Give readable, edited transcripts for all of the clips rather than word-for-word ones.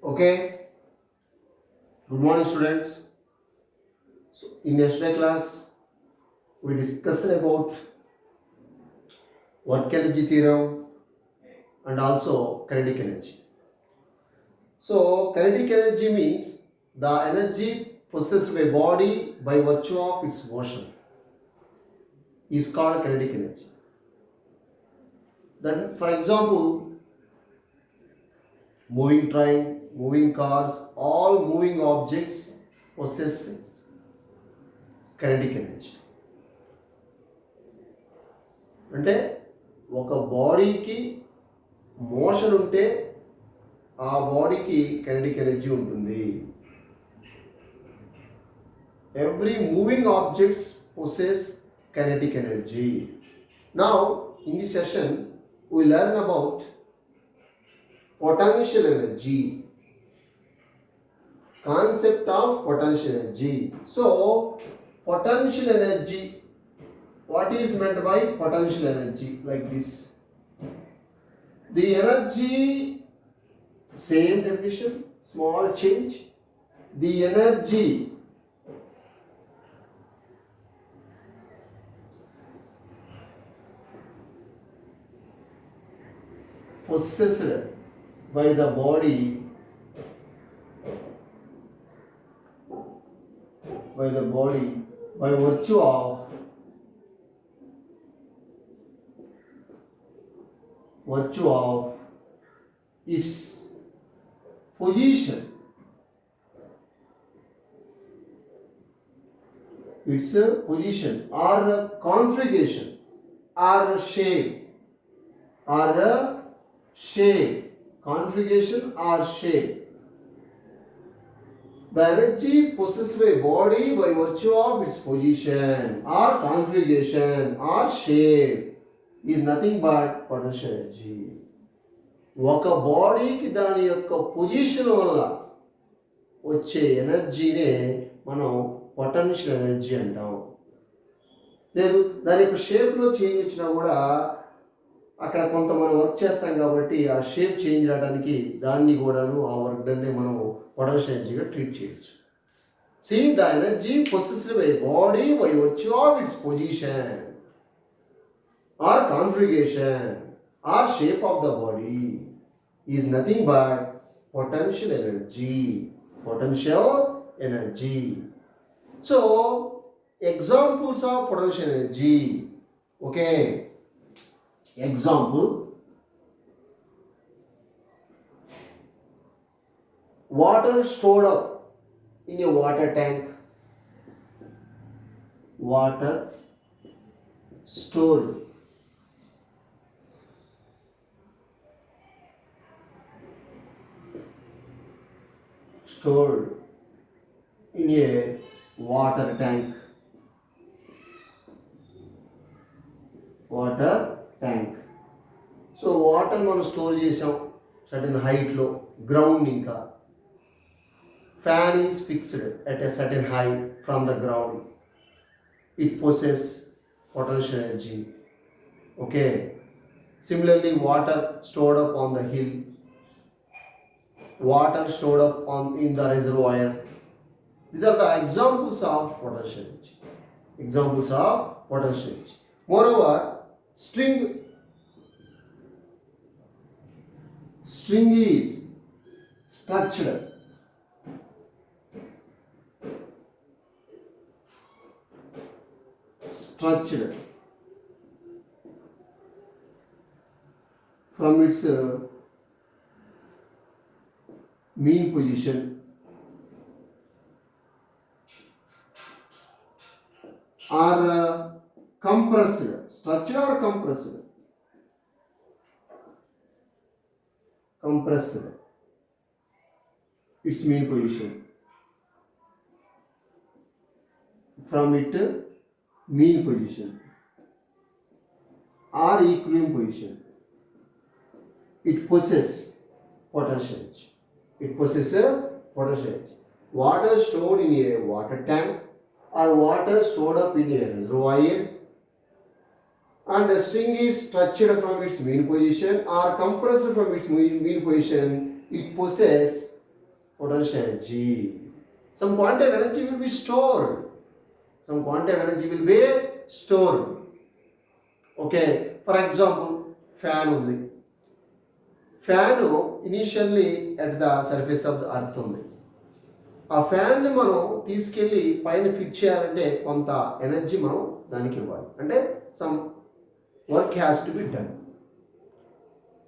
Okay, good morning, students. So, in yesterday class, we discussed about work energy theorem and also kinetic energy. So, kinetic energy means the energy possessed by body by virtue of its motion is called kinetic energy. Then, for example, moving train, moving cars, all moving objects possess kinetic energy. అంటే ఒక బాడీకి motion ఉంటే ఆ బాడీకి kinetic energy ఉంటుంది. Every moving objects possess kinetic energy. Now in the session we learn about potential energy, concept of potential energy. So potential energy, what is meant by potential energy? Like this, the energy, same definition, small change. The energy possessed by the body by virtue of its position, or configuration or shape, configuration or shape. The energy possessed by body by virtue of its position or configuration or shape is nothing but potential energy. ఒక బాడీకి దాని యొక్క position వల్ల వచ్చే ఎనర్జీనే మనం potential energy అంటాం. లేదు దాని యొక్క షేప్లో చేంజ్ వచ్చినా కూడా అక్కడ కొంత మనం వర్క్ చేస్తాం కాబట్టి ఆ షేప్ చేంజ్ రావడానికి దాన్ని కూడాను ఆ వర్క్ డన్నే మనం పొటెన్షియల్ ఎనర్జీగా ట్రీట్ చేయొచ్చు. See, the energy possessed by body by virtue of its position or configuration or shape of the body is nothing but potential energy. So, examples of potential energy. Okay, example, water stored up in a water tank. Water stored in a water tank. So water మనం store చేసాం certain హైట్లో, ground. ఇంకా fan is fixed at a certain height from the ground. It possesses potential energy. Okay, similarly, water stored up on the hill, water stored up in the reservoir. These are the examples of potential energy. Moreover, string is structured from its mean position or compressed, structured or compressed, its mean position from its mean position or equilibrium position. It possesses potential energy. Water stored in a water tank or water stored up in a reservoir, and a string is stretched from its mean position or compressed from its mean position. It possesses potential energy. Some quantum energy will be stored. Some quantum energy will be stored. Okay, for example, fan ఉంది. Fan initially at the surface of the earth ఉంది. ఆ ఫ్యాన్ని మనం తీసుకెళ్ళి పైన fit చేయాలంటే కొంత energy మనం దానికి ఇవ్వాలి. అంటే some work has to be done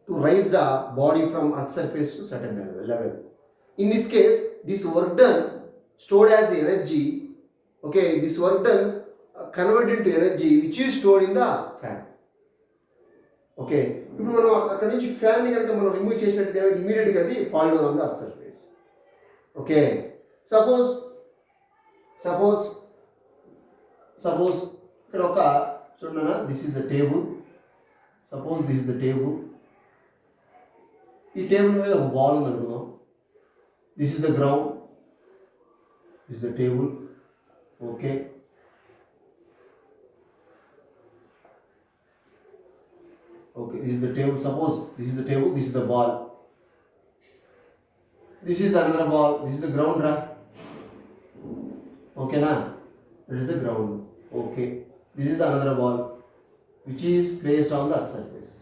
to raise the body from earth surface to certain level. In this case, this work done stored as the energy. Okay, this work done converted into energy which is stored in the fan. Okay, ఇప్పుడు మనం అక్కడ నుంచి ఫ్యాన్ని కనుక మనం remove చేసినట్టు ఇమీడియట్గా అది fall down on the earth surface. Okay, suppose ఇక్కడ ఒక చూడనా, this is the table. Suppose this is the table. ఈ టేబుల్ మీద ఒక బాల్ ఉంది అనుకుందాం. This is the ground, this the table. Okay, this is the table. Suppose this is the table, this is the ball, this is another ball, this is the ground, right? Okay na, this is the ground. Okay, this is the another ball which is placed on the earth surface,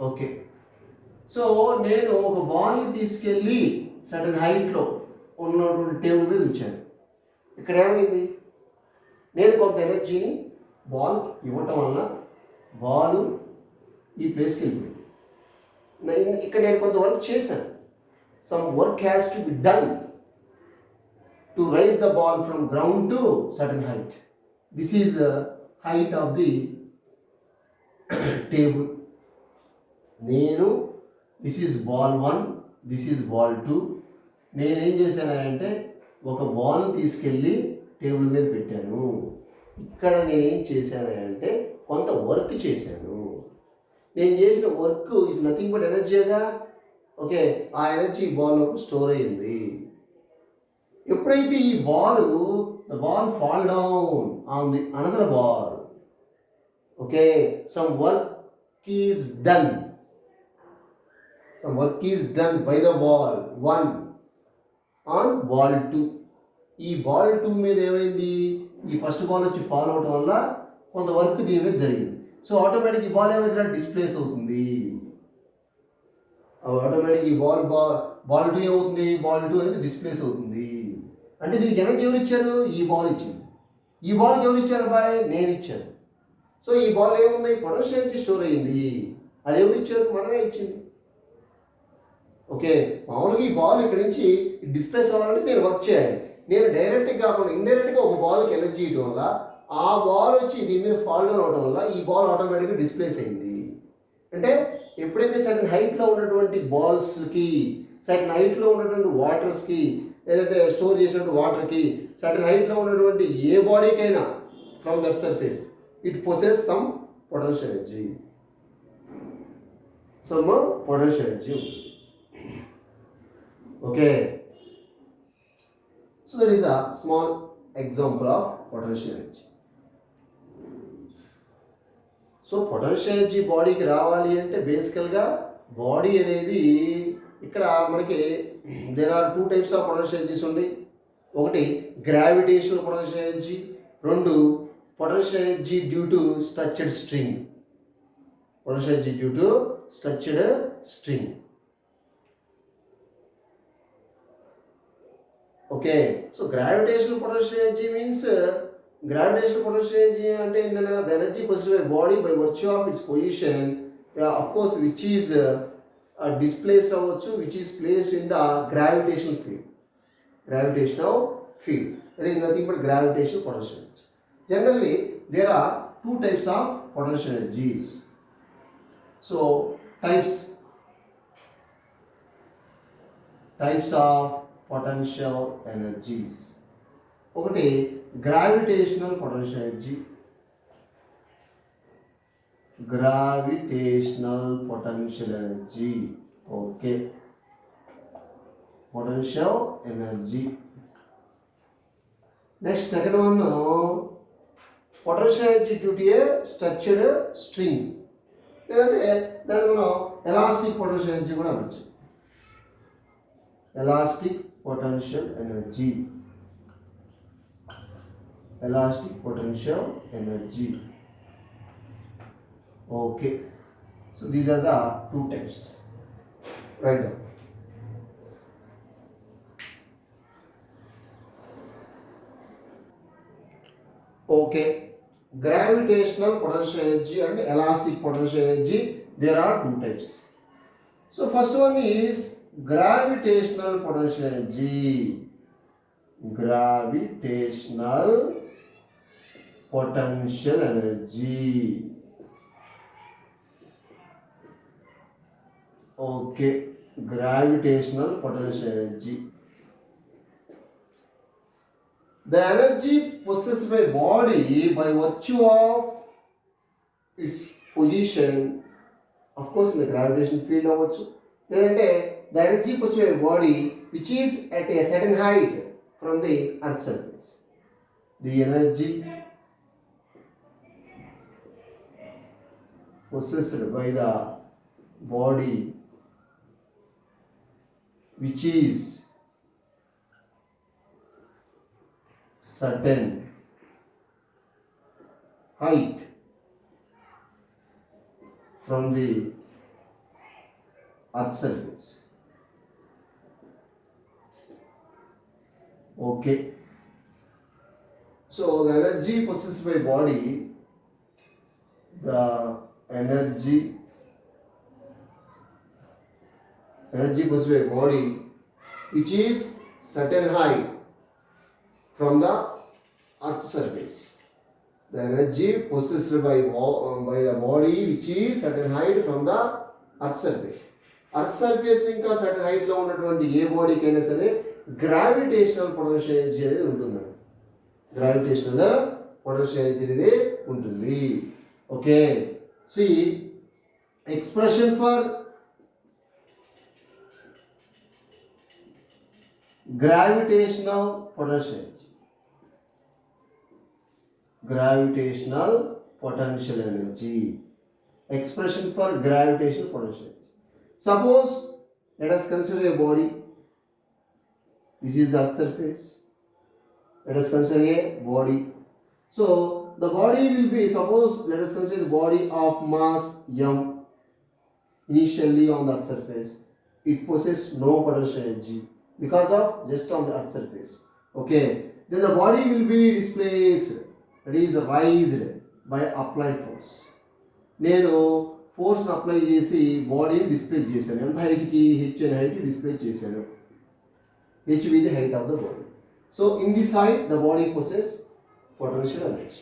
Okay, so నేను ఒక ball ని తీసుకెళ్ళి certain height లో ఉన్నటువంటి table మీద ఉంచాను. ఇక్కడ ఏమైంది, నేను కొంత ఎనర్జీని బాల్ ఇవ్వటం వలన బాల్ ఈ ప్లేస్కి వెళ్ళిపోయింది. ఇక్కడ నేను కొంత వర్క్ చేశాను. Some work has to be done to raise the ball from ground to certain height. This is height of the table. This is ball 1, this is ball 2. నేనేం చేశానంటే ఒక బాల్ తీసుకెళ్ళి టేబుల్ మీద పెట్టాను. ఇక్కడ నేనేం చేశాను అంటే కొంత వర్క్ చేశాను. నేను చేసిన వర్క్ ఈజ్ నథింగ్ బట్ ఎనర్జీగా. ఓకే, ఆ ఎనర్జీ బాల్ స్టోర్ అయ్యింది. ఎప్పుడైతే ఈ the ball fall down on the another ball. Okay, some work is done by the ball 1 on ball 2. ఈ బాల్ 2 మీద ఏమైంది, ఈ ఫస్ట్ బాల్ వచ్చి ఫాల్ అవడం వల్ల కొంత వర్క్ దీని మీద జరిగింది. సో ఆటోమేటిక్ ఈ బాల్ ఏమైతే డిస్ప్లేస్ అవుతుంది. ఆటోమేటిక్ ఈ బాల్ 2 ఏమవుతుంది, బాల్ 2 అనేది డిస్ప్లేస్ అవుతుంది. అంటే దీనికి ఎనర్జీ ఎవరు ఇచ్చారు, ఈ బాల్ ఇచ్చింది. ఈ బాల్కి ఎవరు ఇచ్చారు బాయ్, నేను ఇచ్చాను. సో ఈ బాల్ ఏముంది, పొటెన్షియల్ ఎనర్జీ స్టోర్ అయ్యింది. అది ఎవరు ఇచ్చారు, మనమే ఇచ్చింది. ఓకే, మామూలుగా ఈ బాల్ ఇక్కడ నుంచి డిస్ప్లేస్ అవ్వాలంటే నేను వర్క్ చేయాలి. నేను డైరెక్ట్గా కాకుండా ఇండైరెక్ట్గా ఒక బాల్కి ఎనర్జీ ఇవ్వడం వల్ల ఆ బాల్ వచ్చి దీని మీద ఫాల్ డౌన్ అవడం వల్ల ఈ బాల్ ఆటోమేటిక్గా డిస్ప్లేస్ అయింది. అంటే ఎప్పుడైతే సర్టన్ హైట్లో ఉన్నటువంటి బాల్స్కి, సర్టన్ హైట్లో ఉన్నటువంటి వాటర్స్కి, లేదంటే స్టోర్ చేసినటువంటి వాటర్కి, సర్టన్ హైట్లో ఉన్నటువంటి ఏ బాడీకైనా from that surface it possess some potential energy. Okay, so there is a small example of potential energy. So potential energy బాడీకి రావాలి అంటే బేసికల్గా బాడీ అనేది ఇక్కడ మనకి there are 2 types of potential energies ఉన్నాయి. ఒకటి gravitational potential energy, 2 potential energy due to structured string. Okay, so gravitational potential energy means gravitational potential energy అంటే ఏంటన్నా, the energy possessed by body by virtue of its position, of course which is displaced అవ్వచ్చు, which is placed in the gravitational field. That is nothing but gravitational potential energy. Generally there are 2 types of potential energies. So types of potential energies. ఒకటి gravitational potential energy. Okay, potential energy. Next second one, potential energy due to A structured string. లేదంటే దాన్ని మనం elastic potential energy కూడా అనొచ్చు. Elastic potential energy, elastic potential energy. Okay, so these are the two types. Write down. Okay, gravitational potential energy and elastic potential energy, there are two types. So first one is gravitational potential energy. Gravitational potential energy. Okay, gravitational potential energy. The energy possessed by body by virtue of its position, of course in the gravitational field avachchu, ledante the energy possessed by body which is at a certain height from the earth's surface. The energy possessed by the body which is certain height from the earth's surface. Okay, so the energy possessed by body, the energy possessed by body which is certain height from the earth's surface. The energy possessed by the body which is certain height from the earth's surface. Earth surface ఇంకా certain height లో ఉన్నటువంటి ఏ బాడీకి అయినా సరే gravitational potential energy అనేది ఉంటుంది. Gravitational potential energy అనేది ఉంటుంది. Okay, see expression for gravitational potential energy. Gravitational potential energy. Expression for gravitational potential energy. Suppose let us consider a body. This is the earth surface. Let us consider a body. So the body will be, suppose let us consider body of mass m initially on the earth surface. It possesses no potential energy because of just on the earth surface. Okay, then the body will be displaced, that is raised by applied force. నేను ఫోర్స్ని apply చేసి బాడీని display చేశాను. ఎంత హైట్కి? H అనే height display చేశాను. H with the height of the body. So in this height the body possess potential energy.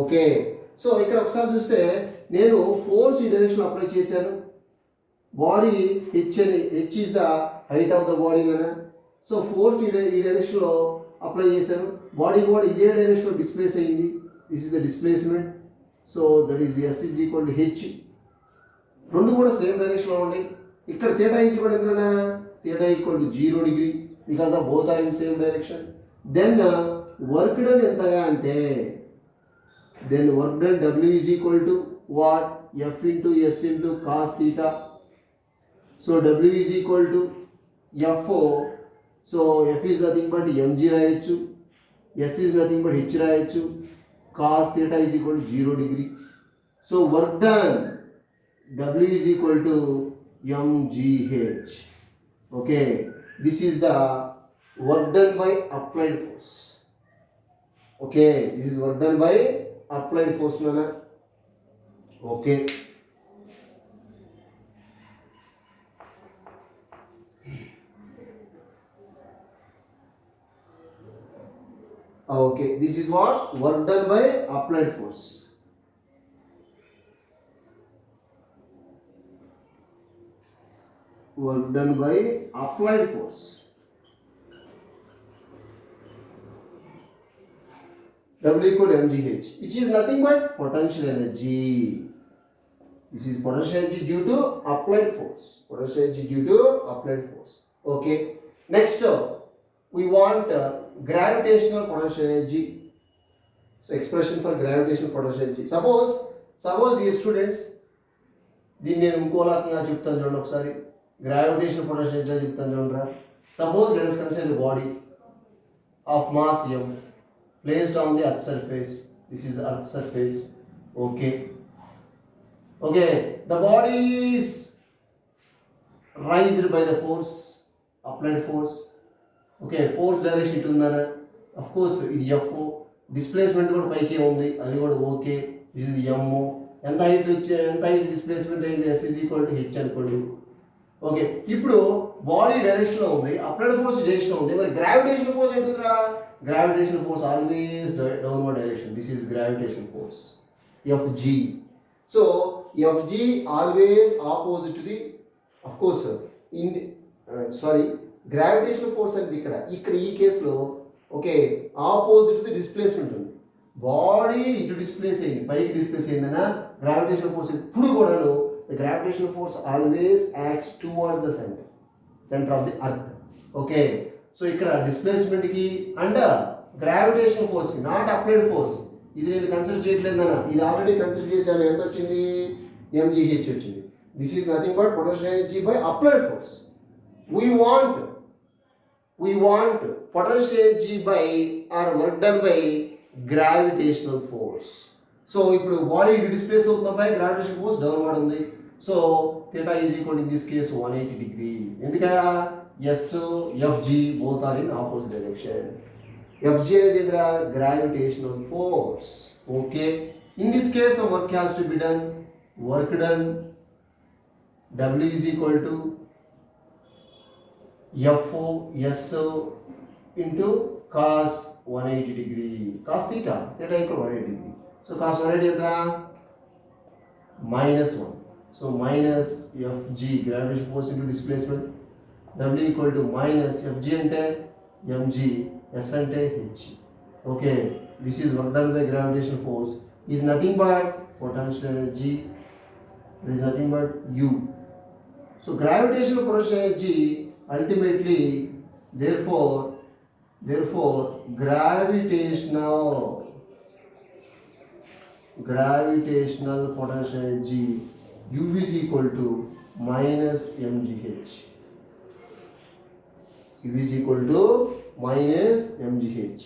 Okay, so ఇక్కడ ఒకసారి చూస్తే నేను ఫోర్స్ ఈ డైరెక్షన్లో అప్లై చేశాను. Body H is the height of the body కదా. సో ఫోర్స్ ఈ డైరెక్షన్లో అప్లై చేశాను. బాడీ కూడా ఇదే డైరెక్షన్లో డిస్ప్లేస్ అయింది. This is the displacement. So that is S is equal to H. రెండు కూడా సేమ్ డైరెక్షన్లో ఉన్నాయి. ఇక్కడ థీటా ఈజ్ కూడా ఎంతనా? Theta equal to 0 degree because of both are in same direction. Then work done ఎంతగా అంటే then work done W is equal to what? F into S into cos theta. So W is equal to F. So F is nothing but mg రాయొచ్చు. S is nothing but h రాయొచ్చు. Cos theta is equal to 0 degree. So work done W is equal to mgh. Okay, this is the work done by applied force. Okay, this is work done by applied force నానా. Okay, okay, this is what? Work done by applied force. Work done by applied force. W equal to mgh, which is nothing but potential energy. This is potential energy due to applied force. Potential energy due to applied force. Okay. Next, we want gravitational potential energy. So expression for gravitational potential energy. Suppose dear students, దీన్ని నేను ఇంకో రకంగా చెప్తాను చూడండి ఒకసారి. Gravitation potential ఎట్లా చెప్తాను చూడరా. Suppose let us consider the body of mass m placed on the earth surface. This is the earth surface. Okay. The body is raised by the force, applied force. Force direction ఇటు ఉందన్న. Of course ఇది F. Displacement కూడా పైకే ఉంది, అది కూడా okay. This is M. ఎంత height displacement అయింది, S is equal to H అనుకోండి. ఓకే, ఇప్పుడు బాడీ డైరెక్షన్లో ఉంది, అప్లైడ్ ఫోర్స్ డైరెక్షన్లో ఉంది. మరి గ్రావిటేషన్ ఫోర్స్ ఏంటిదిరా? Gravitation force always downward direction. This is gravitation force Fg. So Fg always opposite to the, of course in gravitation force అనేది ఇక్కడ ఈ కేసులో ఆపోజిట్ ది డిస్ప్లేస్మెంట్ ఉంది. బాడీ ఇటు డిస్ప్లేస్ అయింది, పైకి డిస్ప్లేస్ అయిందన్న గ్రావిటేషన్ ఫోర్స్ ఎప్పుడు కూడాను gravitation force always acts towards the centre of the earth. So ఇక్కడ డిస్ప్లేస్మెంట్కి అండ్ గ్రావిటేషన్ ఫోర్స్కి, నాట్ అప్లైడ్ ఫోర్స్. ఇది నేను కన్సిడర్ చేయట్లేదన్న, ఇది ఆల్రెడీ కన్సిడర్ చేశాను. ఎంత వచ్చింది? mgh వచ్చింది. This is nothing but potential energy by applied force. We want potential energy by or work done by gravitational force. So ఇప్పుడు బాడీ డిస్ప్లేస్ అవుతున్నపై గ్రావిటేషన్ ఫోర్స్ డౌన్వర్డ్ ఉంది. So theta is equal in this case 180 degree. ఎందుకయా? S, Fg both are in opposite direction. Fg అనేది ఏంద్రా? Gravitational force. In this case some work has to be done. Work done W is equal to F S into cos 180 degree. Cos theta equal 180 degree. So cos 180 entra? -1. So minus Fg, gravitational force into displacement. W equal to minus Fg ante mg, S ante h. This is work done by gravitational force is nothing but potential energy. It is nothing but U. So gravitational potential energy ultimately, therefore gravitational potential energy U is equal to minus mgh. U is equal to minus mgh.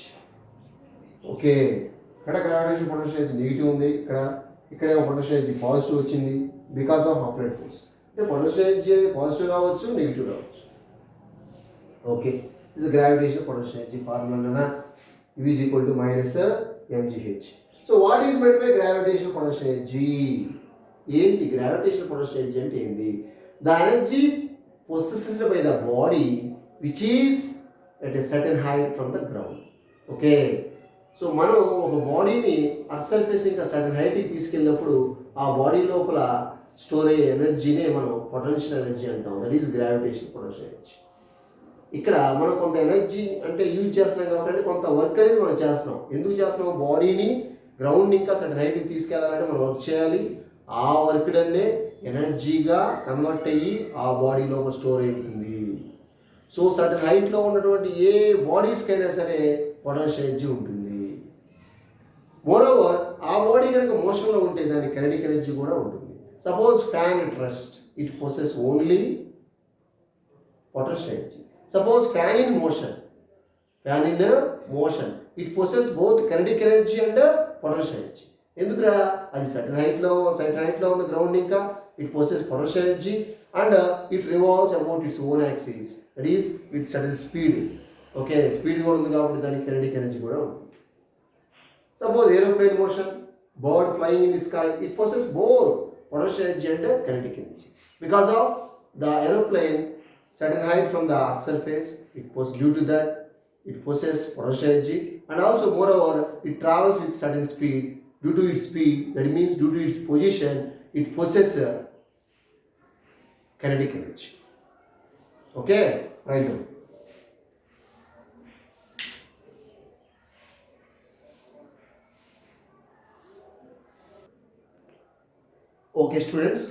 ఇక్కడ gravitation potential energy negative ఉంది, ఇక్కడేమో potential energy positive వచ్చింది because of applied force. అంటే potential energy positive రావచ్చు, negative రావచ్చు. This is gravitation potential energy formula. U is equal to minus mgh. So what is meant by gravitational potential energy? ఏంటి gravitational potential energy అంటే ఏంటి? The energy possessed by the body which is at a certain height from the ground. So మనం ఒక బాడీని earth surface ఇంకా certain హైట్కి తీసుకెళ్ళినప్పుడు ఆ body లోపల స్టోర్ అయ్యే ఎనర్జీనే మనం పొటెన్షియల్ ఎనర్జీ అంటాం. That is gravitation potential energy. ఇక్కడ మనం కొంత ఎనర్జీ అంటే యూజ్ చేస్తున్నాం కాబట్టి కొంత వర్క్ అనేది మనం చేస్తున్నాం. ఎందుకు చేస్తున్నాం? బాడీని గ్రౌండ్ ఇంకా సర్టన్ హైట్కి తీసుకెళ్ళాలంటే మనం వర్క్ చేయాలి. ఆ వర్క్ డన్నే ఎనర్జీగా కన్వర్ట్ అయ్యి ఆ బాడీ లోపల స్టోర్ అవుతుంది. సో సర్టన్ హైట్లో ఉన్నటువంటి ఏ బాడీస్కైనా సరే పొటెన్షియల్ ఎనర్జీ ఉంటుంది. మోరోవర్ ఆ బాడీ కనుక మోషన్లో ఉంటే దానికి కైనెటిక్ ఎనర్జీ కూడా ఉంటుంది. Suppose fan at rest, it possesses only potential energy. Suppose fan in motion, it possesses both kinetic energy and potential energy. ఎందుకురా? అది సర్టన్ హైట్లో ఉన్న గ్రౌండ్ ఇంకా it possesses potential energy and it revolves about its own axis, that is with certain speed. Speed కూడా ఉంది కాబట్టి దానికి kinetic energy కూడా ఉంది. Suppose aeroplane motion, bird flying in the sky, it possesses both potential energy and kinetic energy. Because of the aeroplane certain height from the earth surface, due to that it possesses potential energy, and also moreover it travels with certain speed. Due to its speed, that means due to its position, it possesses kinetic energy. Right now. Students,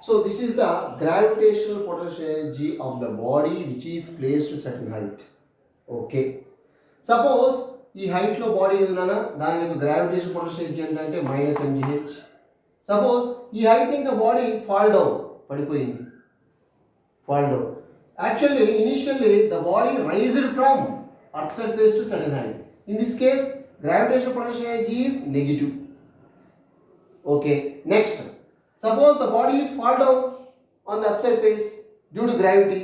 so this is the gravitational potential energy of the body which is placed to certain height. Suppose ఈ హైట్లో body ఉందన్నా దాని యొక్క gravitation potential energy అంటే -mgh. Suppose ఈ హైట్నింగ్ the body fall down, పడిపోయింది, fall down. Actually, initially the body raised from earth surface to certain height. In this case, gravitational potential energy is negative. Okay. Next, suppose the body is fall down on the earth surface due to gravity.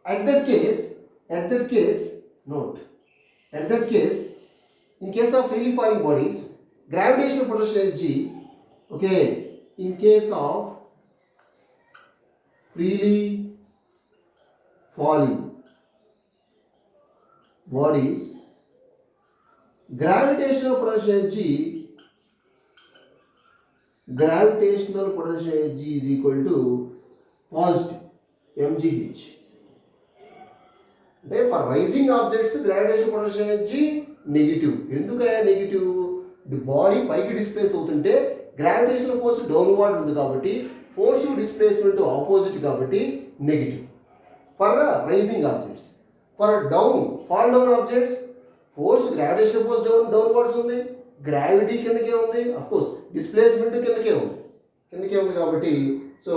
At that case, note. At that case, in case of freely falling bodies, gravitational potential energy. Okay. In case of freely falling bodies, gravitational potential energy is equal to positive mgh. అంటే for raising objects gravitation potential energy negative. ఎందుకయ్యా negative? The body పైకి displace అవుతుంటే gravitational force downward ఉంది కాబట్టి force displacement opposite కాబట్టి negative for raising objects. For fall down objects force gravitational force downwards ఉంది, gravity కిందకే ఉంది, అఫ్ కోర్స్ డిస్ప్లేస్మెంట్ కిందకే ఉంది కాబట్టి so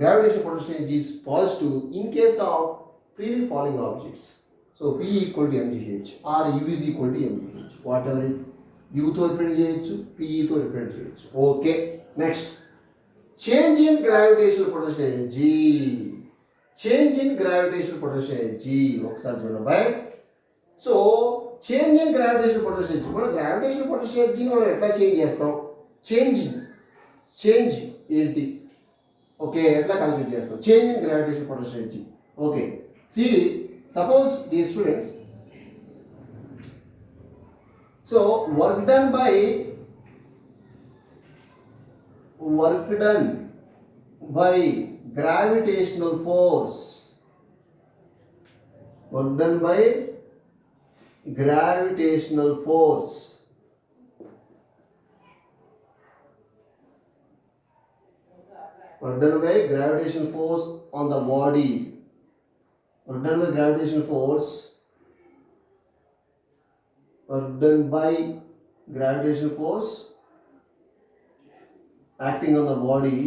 gravitation potential energy is positive in case of freely falling objects. So P equal to mgh or U is equal to mgh. Whatever U తో represent చేయొచ్చు, PE తో represent చేయొచ్చు. Okay. Next, change in gravitational potential energy. ఒకసారి చూడండి boy. So change in gravitational potential energy, మనం gravitational potential ఎనర్జీని మనం ఎట్లా చేంజ్ చేస్తాం? చేంజ్ ఏంటి? ఓకే, ఎట్లా క్యాలిక్యులేట్ చేస్తాం change in gravitational potential energy? Okay. See, suppose dear students, so work done by gravitational force, work done by gravitational force on the body, done by gravitational force acting on the body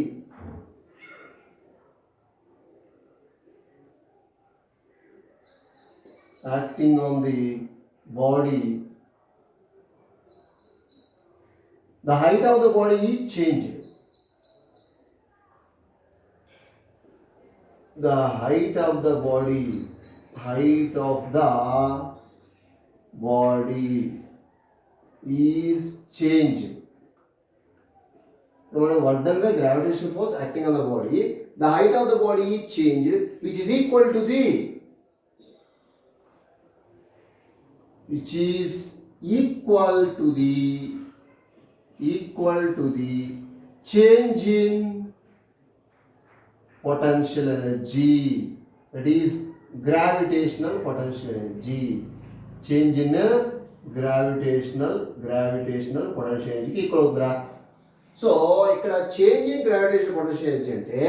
the height of the body is changed. The height of the body is changed. Work done by gravitational force acting on the body, the height of the body is changed, which is equal to the change in potential energy, that is gravitational potential energy. Change in gravitational potential energy equal అవుతుందా? So ఇక్కడ change in gravitational potential energy అంటే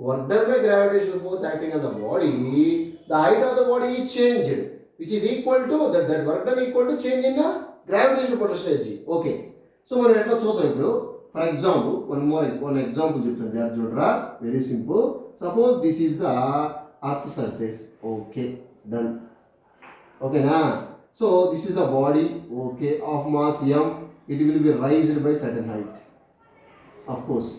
work done by gravitational force acting on the body, the height of the body is changed which is equal to that work done equal to change in gravitational potential energy. Okay, so మనం ఎట్లా చూద్దాం ఇప్పుడు. For example one example చెప్తాను, జాగ్రత్త చూడరా. Very simple. Suppose this is the earth surface. Okay, done. Okay na. So this is the body, okay, of mass m. It will be raised by certain height, of course.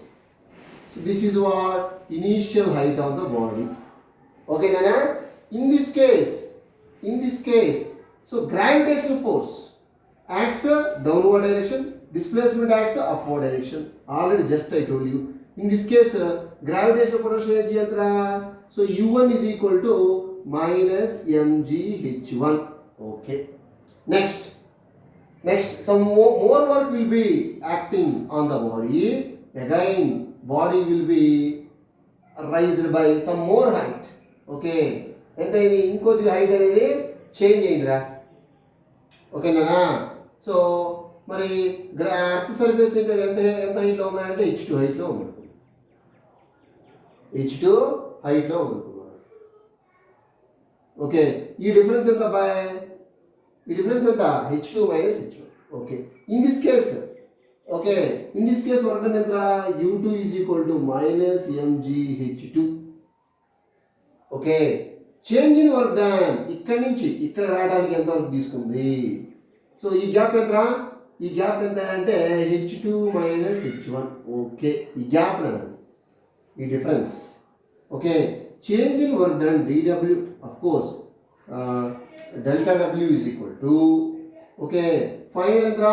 So this is what initial height of the body. Okay na. In this case, so gravitational force acts downward direction, displacement acts upward direction. Already just I told you. In this case, gravitational potential energy anta. So U1 is equal to minus mgh1. Okay. Next, some more work will be acting on the body. Again, body will be raised by some more height. Okay. ఎంత ఇది ఇంకొద్ది height అనేది change అయిందిరా. ఓకేనా? So మరి earth surface ఇంకా ఎంత హైట్లో ఉన్నాయంటే h2 హైట్లో ఉంది. h2 హైట్లో ఉందనుకున్నాను. ఓకే, ఈ డిఫరెన్స్ ఎంత బాయ్? ఈ డిఫరెన్స్ ఎంత? h2 minus h1. Okay, in this case Okay, in this case work done entra U2 is equal to minus mgh2. Okay change in work done ఇక్కడి నుంచి ఇక్కడ రావడానికి ఎంత వరకు తీసుకుంది సో ఈ గ్యాప్ ఎంత ఈ గ్యాప్ ఎంత అంటే h2 మైనస్ h1 ఓకే ఈ గ్యాప్ అన్నది ఈ difference okay change in work done dw of course delta w is equal to okay final ఎంత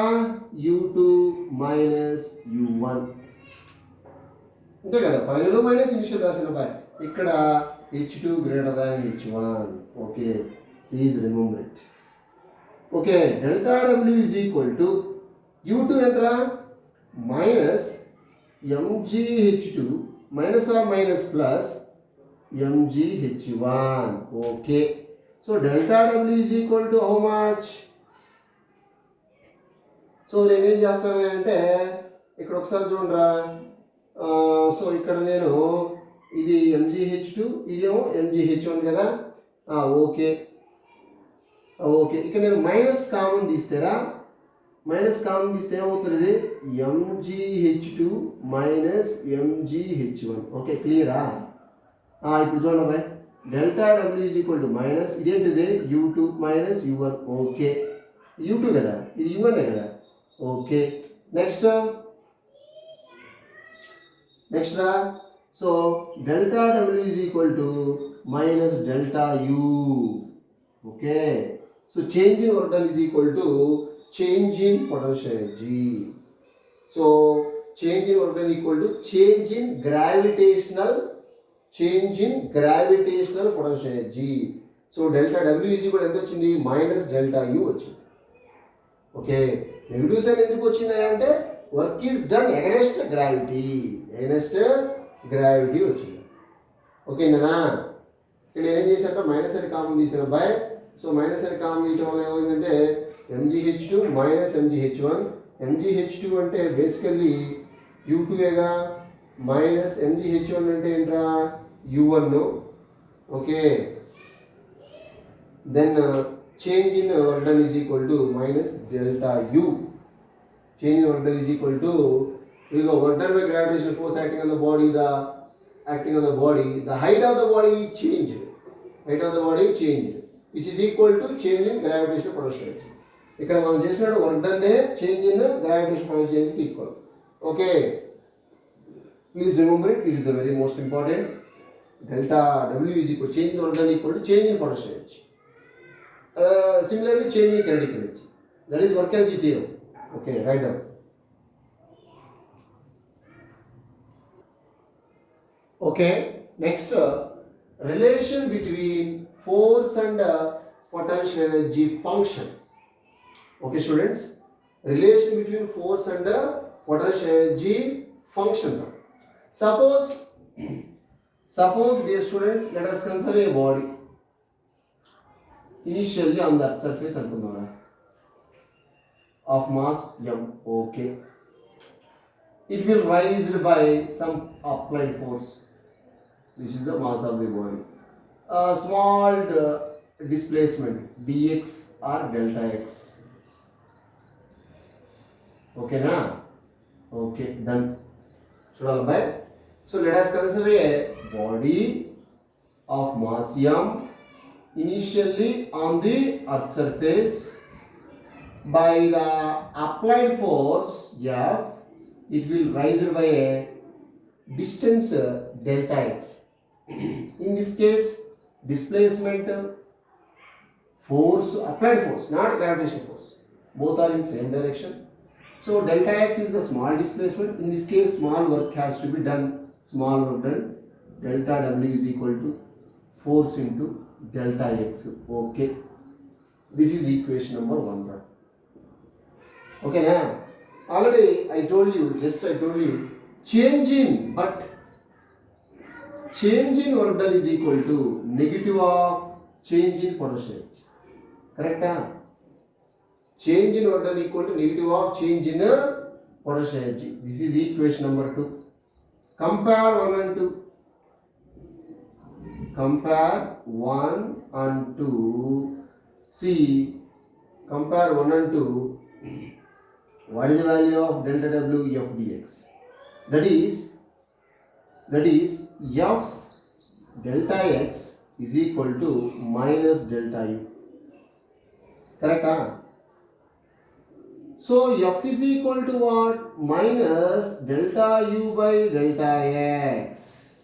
u2 మైనస్ u1 అంతే కదా ఫైనల్ మైనస్ ఇనిషియల్ రాసిన బాయ్ ఇక్కడ h2 greater than h1 okay please remember it okay delta w is equal to u2 entra minus mgh2 minus or minus plus mgh1 okay so delta w is equal to how much so నేను ఏం చేస్తాను అంటే ఇక్కడ ఒకసారి చూడరా so ఇక్కడ నేను ఇది mgh2 ఇదేమో mgh1 కదా ఓకే ఓకే ఇక్కడ నేను మైనస్ కామన్ తీస్తారా మైనస్ కామన్ తీస్తే ఏమవుతుంది mgh2 మైనస్ mgh1 ఓకే క్లియరా ఇప్పుడు చూడండి boy delta w is equal to minus ఇదేంటిది u2 minus u1 okay u2 కదా ఇది u1 కదా ఓకే నెక్స్ట్ రా so delta w is equal to minus delta u okay so change in work done is equal to change in potential energy so change in work done equal to change in gravitational potential energy so delta w is equal to ఎంత వచ్చింది minus delta u వచ్చింది okay negative sign ఎందుకు వచ్చింది అంటే work is done against gravity వచ్చింది ఓకేనా ఇక్కడ నేనేం చేశానంటే మైనస్ అని కామన్ తీసాను బాయ్ సో మైనస్ అని కామన్ తీయటం వల్ల ఏమైందంటే mgh2 మైనస్ mgh1 mgh2 అంటే బేసికల్లీ u2ఏగా మైనస్ mgh1 అంటే ఏంట్రా u1 okay then change in work done is equal to minus delta u change in work done is equal to we go work done by gravitational force acting on the body the height of the body changed which is equal to change in gravitational potential energy ఇక్కడ మనం చేసినట్టు work done నే change in gravitation potential energy కి equal okay please remember it it is the very most important delta w is equal change in work done equal to change in potential energy similarly change in kinetic energy that is work energy theorem okay write down okay next relation between force and potential energy function okay students relation between force and potential energy function suppose dear students let us consider a body initially on the earth surface antunna of mass m okay it will rise by some applied force this is the mass of the body a small displacement dx or delta x okay na okay done chudala bhai so let us consider a body of mass m initially on the earth surface by the applied force F it will rise by a distance delta x in this case displacement force applied force not gravitational force both are in same direction so delta x is the small displacement in this case small work has to be done small work done delta w is equal to force into delta x okay this is equation number 1 okay now already I told you change in work done is equal to negative of change in potential energy correct change in work done equal to negative of change in potential energy this is equation number 2 compare 1 and 2 compare 1 and 2 see compare 1 and 2 What is the value of delta W f dx? That is f delta x is equal to minus delta u. Correct? Huh? So f is equal to what? Minus delta u by delta x.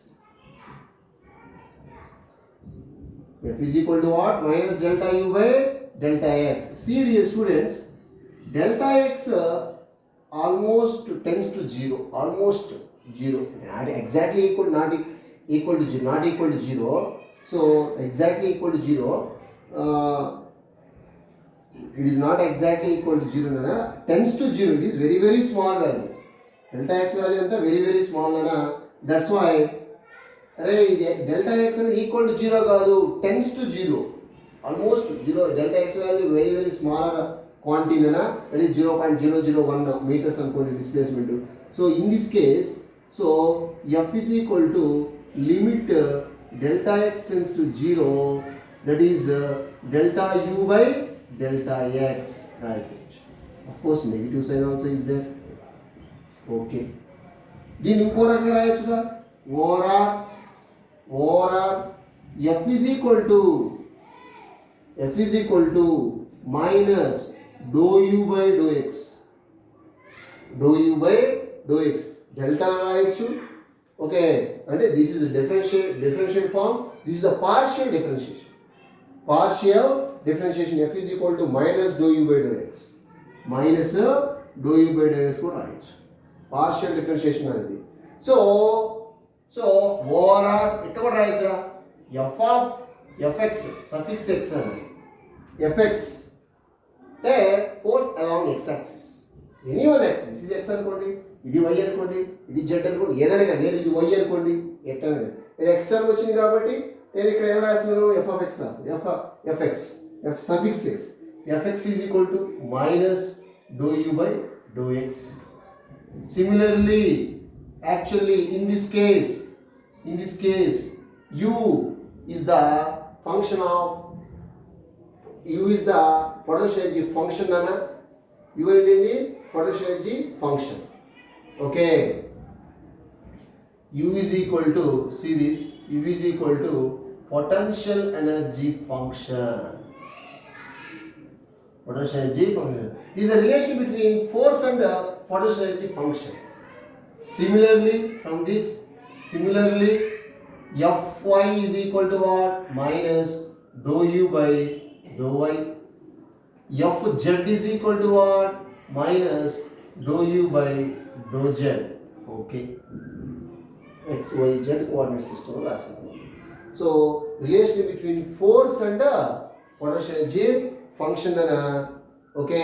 F is equal to what? Minus delta u by delta x. See, dear students, delta x almost tends to 0. Almost 0. Not exactly equal, not equal to 0. Not equal to 0. So exactly equal to 0. It is not exactly equal to 0 nana, tends to 0. It is very small value. Delta x value anta very small nana. That's why delta x is equal to 0 kaadu, tends to 0. Almost 0. Delta x value very small quantity nana, that is 0.001 meters anukondi displacement. So in this case, so f is equal to limit delta x tends to 0, that is delta u by delta x. Of course negative sign also is there. Okay, దీన్ని ఇంకో రకంగా రాయొచ్చుగా, OR f is equal to minus dou u by dou x. Dou u by dou x delta రాయొచ్చు. Okay, అంటే this is differential form, this is a partial differentiation. F is equal to minus dou u by dou x. Minus dou u by dou x కూడా రాయొచ్చు. Partial differentiation అనేది. So OR ఇక్కడ కూడా రాయొచ్చా, f of fx suffix x అనేది fx అంటే force along x axis. Any one x, this is x అనుకోండి, ఇది y అనుకోండి, ఇది z అనుకోండి, ఏదైనా కానీ, లేదు ఇది y అనుకోండి, ఎట్లా ఇది x టర్మ్ వచ్చింది కాబట్టి నేను ఇక్కడ ఏం రాస్తున్నాను, f of x రాస్తాను. fx f suffix x, fx is equal to minus dou u by dou x. Similarly, actually in this case u is the function of, u is the potential energy function nana. u is the potential energy function. Okay, u is equal to, see this, u is equal to potential energy function. Potential energy function is a relation between force and potential energy function. Similarly, from this, Fy is equal to what? Minus dou u by dou y. Fz is equal to what? Minus dou u by dou z. Okay, x, y, z coordinate system రాసాము. So relation between force and potential energy function అనా. Okay,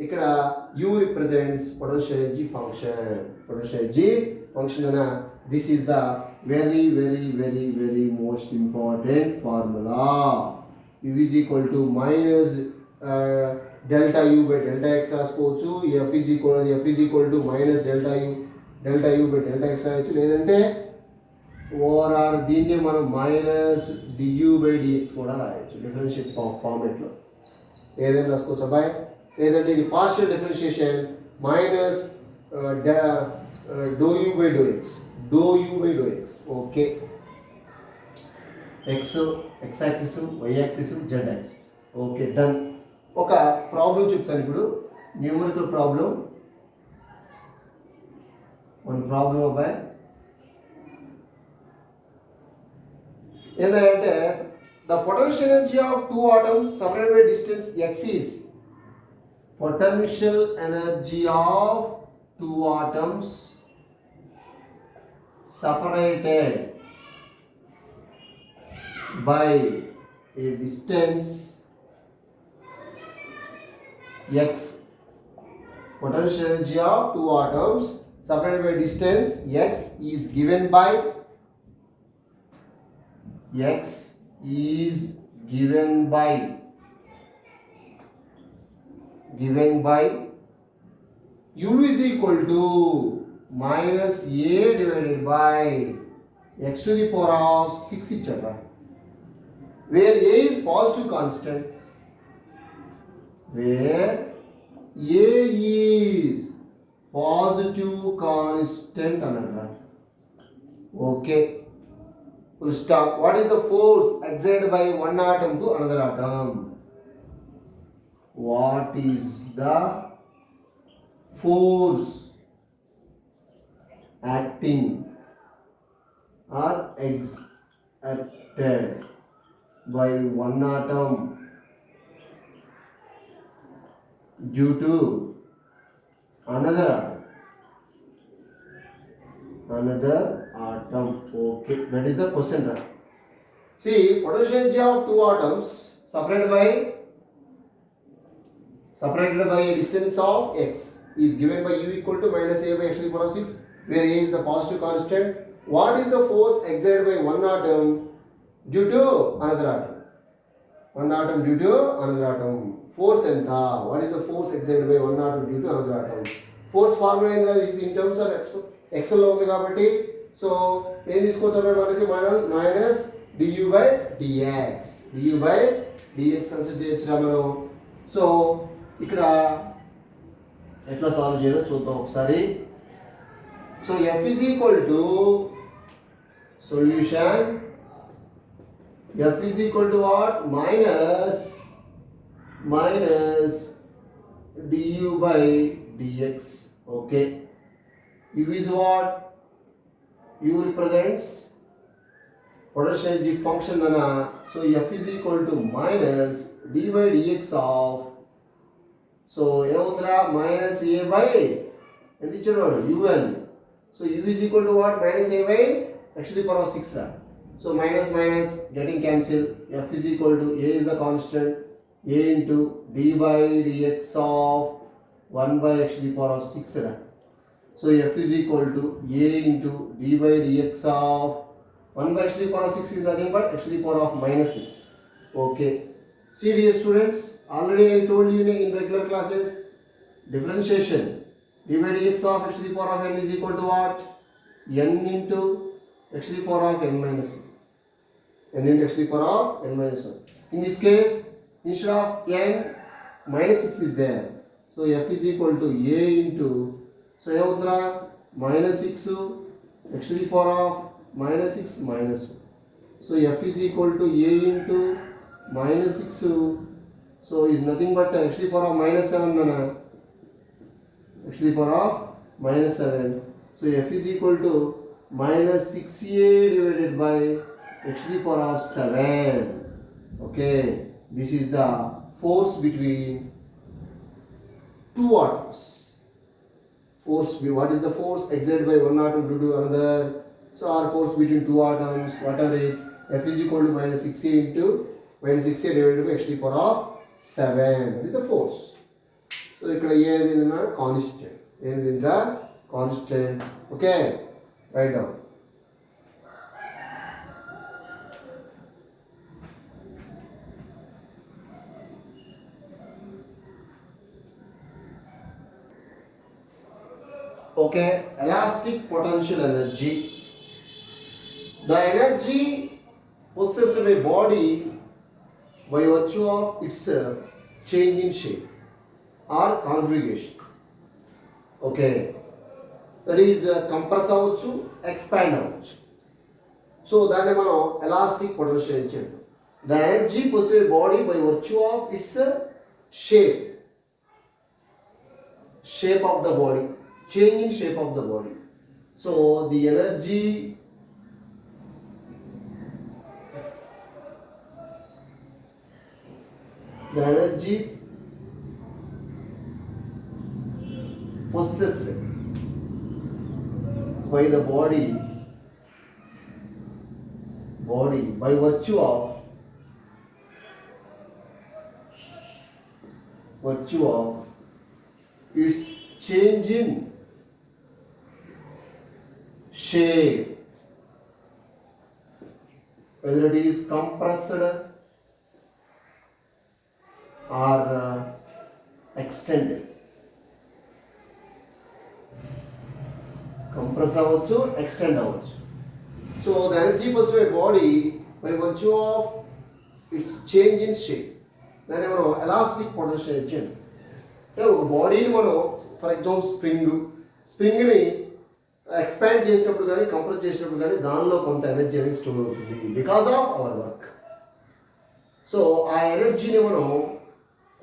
ఇక్కడ u represents potential energy function అనా. This is the very most important formula. u is equal to minus delta u by delta x రాసుకోవచ్చు. f is equal to minus delta u by delta x రాయొచ్చు. లేదంటే OR దీన్ని మనం minus du by dx కూడా రాయొచ్చు differential ఫార్మాట్లో. ఏదైనా రాసుకోవచ్చు అబ్బాయి. లేదంటే ఇది partial differentiation, minus dou u by dou x. Okay, x axis, y axis, z axis. Okay, done. ఒక ప్రాబ్లం చెప్తాను ఇప్పుడు, న్యూమరికల్ ప్రాబ్లం. వన్ ప్రాబ్లం అబ్బాయి ఏంటంటే, the potential energy of two atoms separated by distance x is, potential energy of two atoms separated by a distance x. Potential energy of two atoms separated by distance x is given by u is equal to minus a divided by x to the power of 6 ఇచ్చారు, where a is positive constant, A is positive constant another. Okay. Full stop. What is the force exerted by one atom to another atom? What is the force acting or exerted by one atom due to another atom. Okay, that is the question, right? See, potential energy of two atoms separated by a distance of x is given by u equal to minus a by x to the power of 6, where a is the positive constant. What is the force exerted by one atom due to another atom? One atom due to another atom. Force enta? What is the force exerted by one atom due to another atom? Force formula is in terms of x లో ఉంది కాబట్టి so ఏం తీసుకోవచ్చు మనకి minus du by dx consider చేయొచ్చురా మనం. So ఇక్కడ ఎట్లా సాల్వ్ చేయాలో చూద్దాం ఒకసారి. So f is equal to solution, f is equal to what? Minus du by dx. Okay, u is what? U represents potential energy function dana. So f is equal to minus d by dx of, so ఏమవుతుందా minus a by ఎంత ఇచ్చాడు వాడు un. So u is equal to what? Minus a by x to the power of 6 రా. So minus getting cancelled. F is equal to a is the constant, a into d by dx of 1 by x to the power of 6 रा. So f is equal to a into d by dx of 1 by x to the power of 6 is nothing but x to the power of minus 6. Okay. See dear students, already I told you in regular classes, differentiation d by dx of x to the power of n is equal to what? N into x to the power of n minus 1. N into x to the power of n minus 1. In this case, instead of n, minus 6 is there. So f is equal to a into, so ఏమవుతుందా minus 6 x to the power of minus 6 minus 1. So f is equal to a into minus 6, so is nothing but x to the power of minus 7 nana, x to the power of minus 7. So f is equal to minus 6a divided by x to the power of 7. Okay, this is the force between two atoms. What is the force exerted by one atom due to another? So our force between two atoms, whatever it, f is equal to minus 6a into minus 6a divided by x to the power of 7. That is the force. So ఇక్కడ ఏది constant. ఏది constant. Okay, write down. Okay, elastic potential energy. The energy possessed by a body by virtue of its change in shape or configuration. Okay, that is compress avachchu, expand avachchu. So దాన్ని మనం elastic potential energy అంటాం. The energy possessed by a body by virtue of its shape of the body, change in shape of the body. So the energy possessed by the body by virtue of its change in shape, whether it is compressed or extended. Compress avachchu, extend avachchu. So the energy possessed by body by virtue of its change in shape, then elastic potential energy. అంటే ఒక బాడీని మనం for example స్ప్రింగ్ని expand చేసినప్పుడు కానీ compress చేసినప్పుడు కానీ దానిలో కొంత ఎనర్జీ అనేది స్టోర్ అవుతుంది because of our work. So ఆ ఎనర్జీని మనం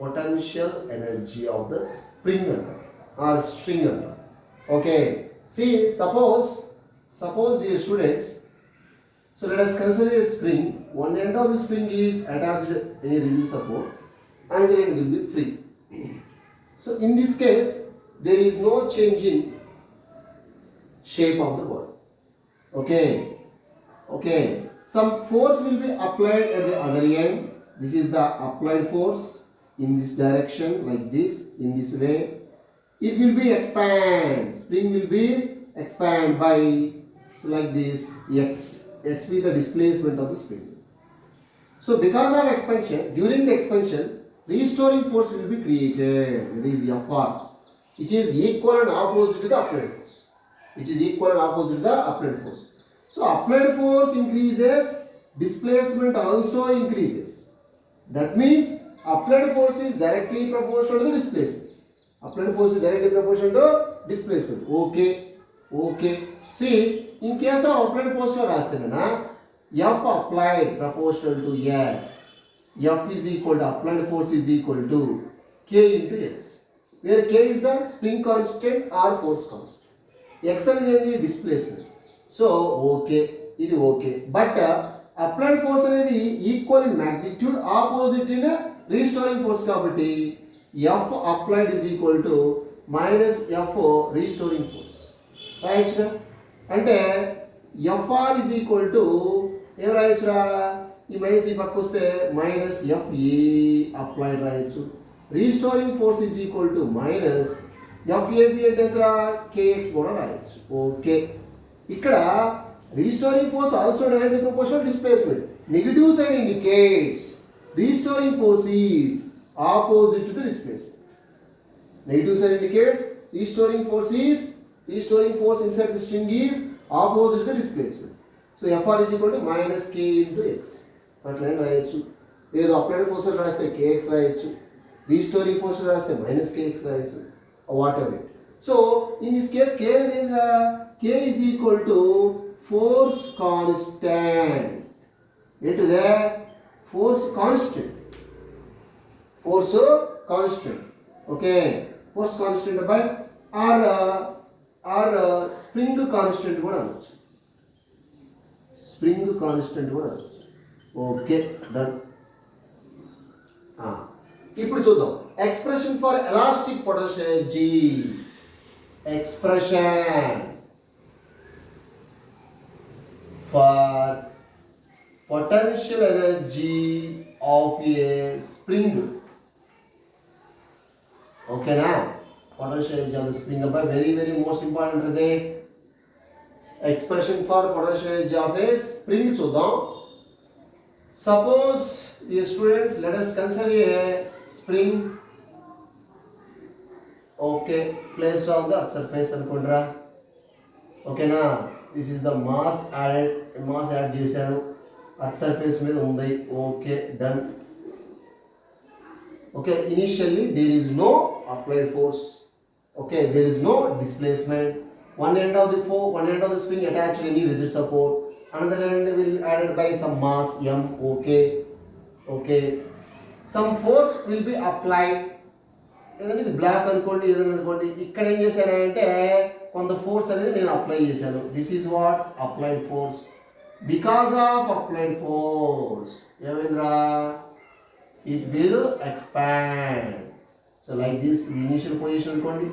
potential energy of the spring అంటారు ఆర్ స్ట్రింగ్ అంటారు. Okay, see suppose dear students, so let us consider a spring. One end of the spring is attached in a rigid support, another end will be free. So in this case, there is no change in shape of the body. Okay. Some force will be applied at the other end. This is the applied force in this direction, like this, in this way. It will be expand. Spring will be expand by, so like this, x be the displacement of the spring. So because of expansion, during the expansion, restoring force will be created. That is Fr, which is equal and opposite to the applied force. So applied force increases, displacement also increases. That means applied force is directly proportional to the displacement. Okay. See, in case of applied force lo rastena, F applied proportional to x, F is equal to applied force is equal to k into x, where k is the spring constant or force constant, x is the displacement. So okay, ఇది okay, but applied force అనేది equal in magnitude, opposite in restoring force కాబట్టి F applied is equal to minus F restoring force. రాయొచ్చుగా, అంటే Fr is equal to ఏం రాయొచ్చురా, ఈ minus ఈ పక్క వస్తే minus FA applied రాయొచ్చు. Restoring force is equal to minus FAB అంటే ఎంతరా, KX కూడా రాయొచ్చు. ఓకే, ఇక్కడ restoring force also directly proportional displacement. Negative sign indicates restoring force is opposite to the displacement. Negative sign indicates restoring force inside the string is opposite to the displacement. So Fr is equal to minus k into x. అట్లా రాయొచ్చు. ఏదో applied force రాస్తే kx రాయొచ్చు, restoring force రాస్తే minus kx రాయొచ్చు, what ever it. So in this case k అనేది ఏంటా, k is equal to force constant. ఏంటిదే, force constant. Okay, force constant by or spring constant కూడా అనొచ్చు, ఓకే డన్. ఇప్పుడు చూద్దాం expression for elastic potential energy. Expression for potential energy of a spring. ఓకేనా, potential energy of the spring అబ్బా very most important అదే. Expression for potential energy of a spring చూద్దాం. Suppose dear students, let us consider a spring. Okay, placed on the earth surface అనుకుంటారా. ఓకేనా, this is the mass add చేశాను, earth surface మీద ఉంది. Okay done. Okay, initially there is no applied force. Okay, there is no displacement. One end of the spring attached any rigid support, another end will added by some mass m. Okay, some force will be applied. ఏదంటే ఇది black అనుకోండి, ఏదైనా అనుకోండి, ఇక్కడ ఏం చేశానంటే కొంత force అనేది నేను అప్లై చేశాను. This is what applied force. Because of applied force ఏమైందిరా, it will expand. So like this, ఇది ఇనిషియల్ పొజిషన్ అనుకోండి,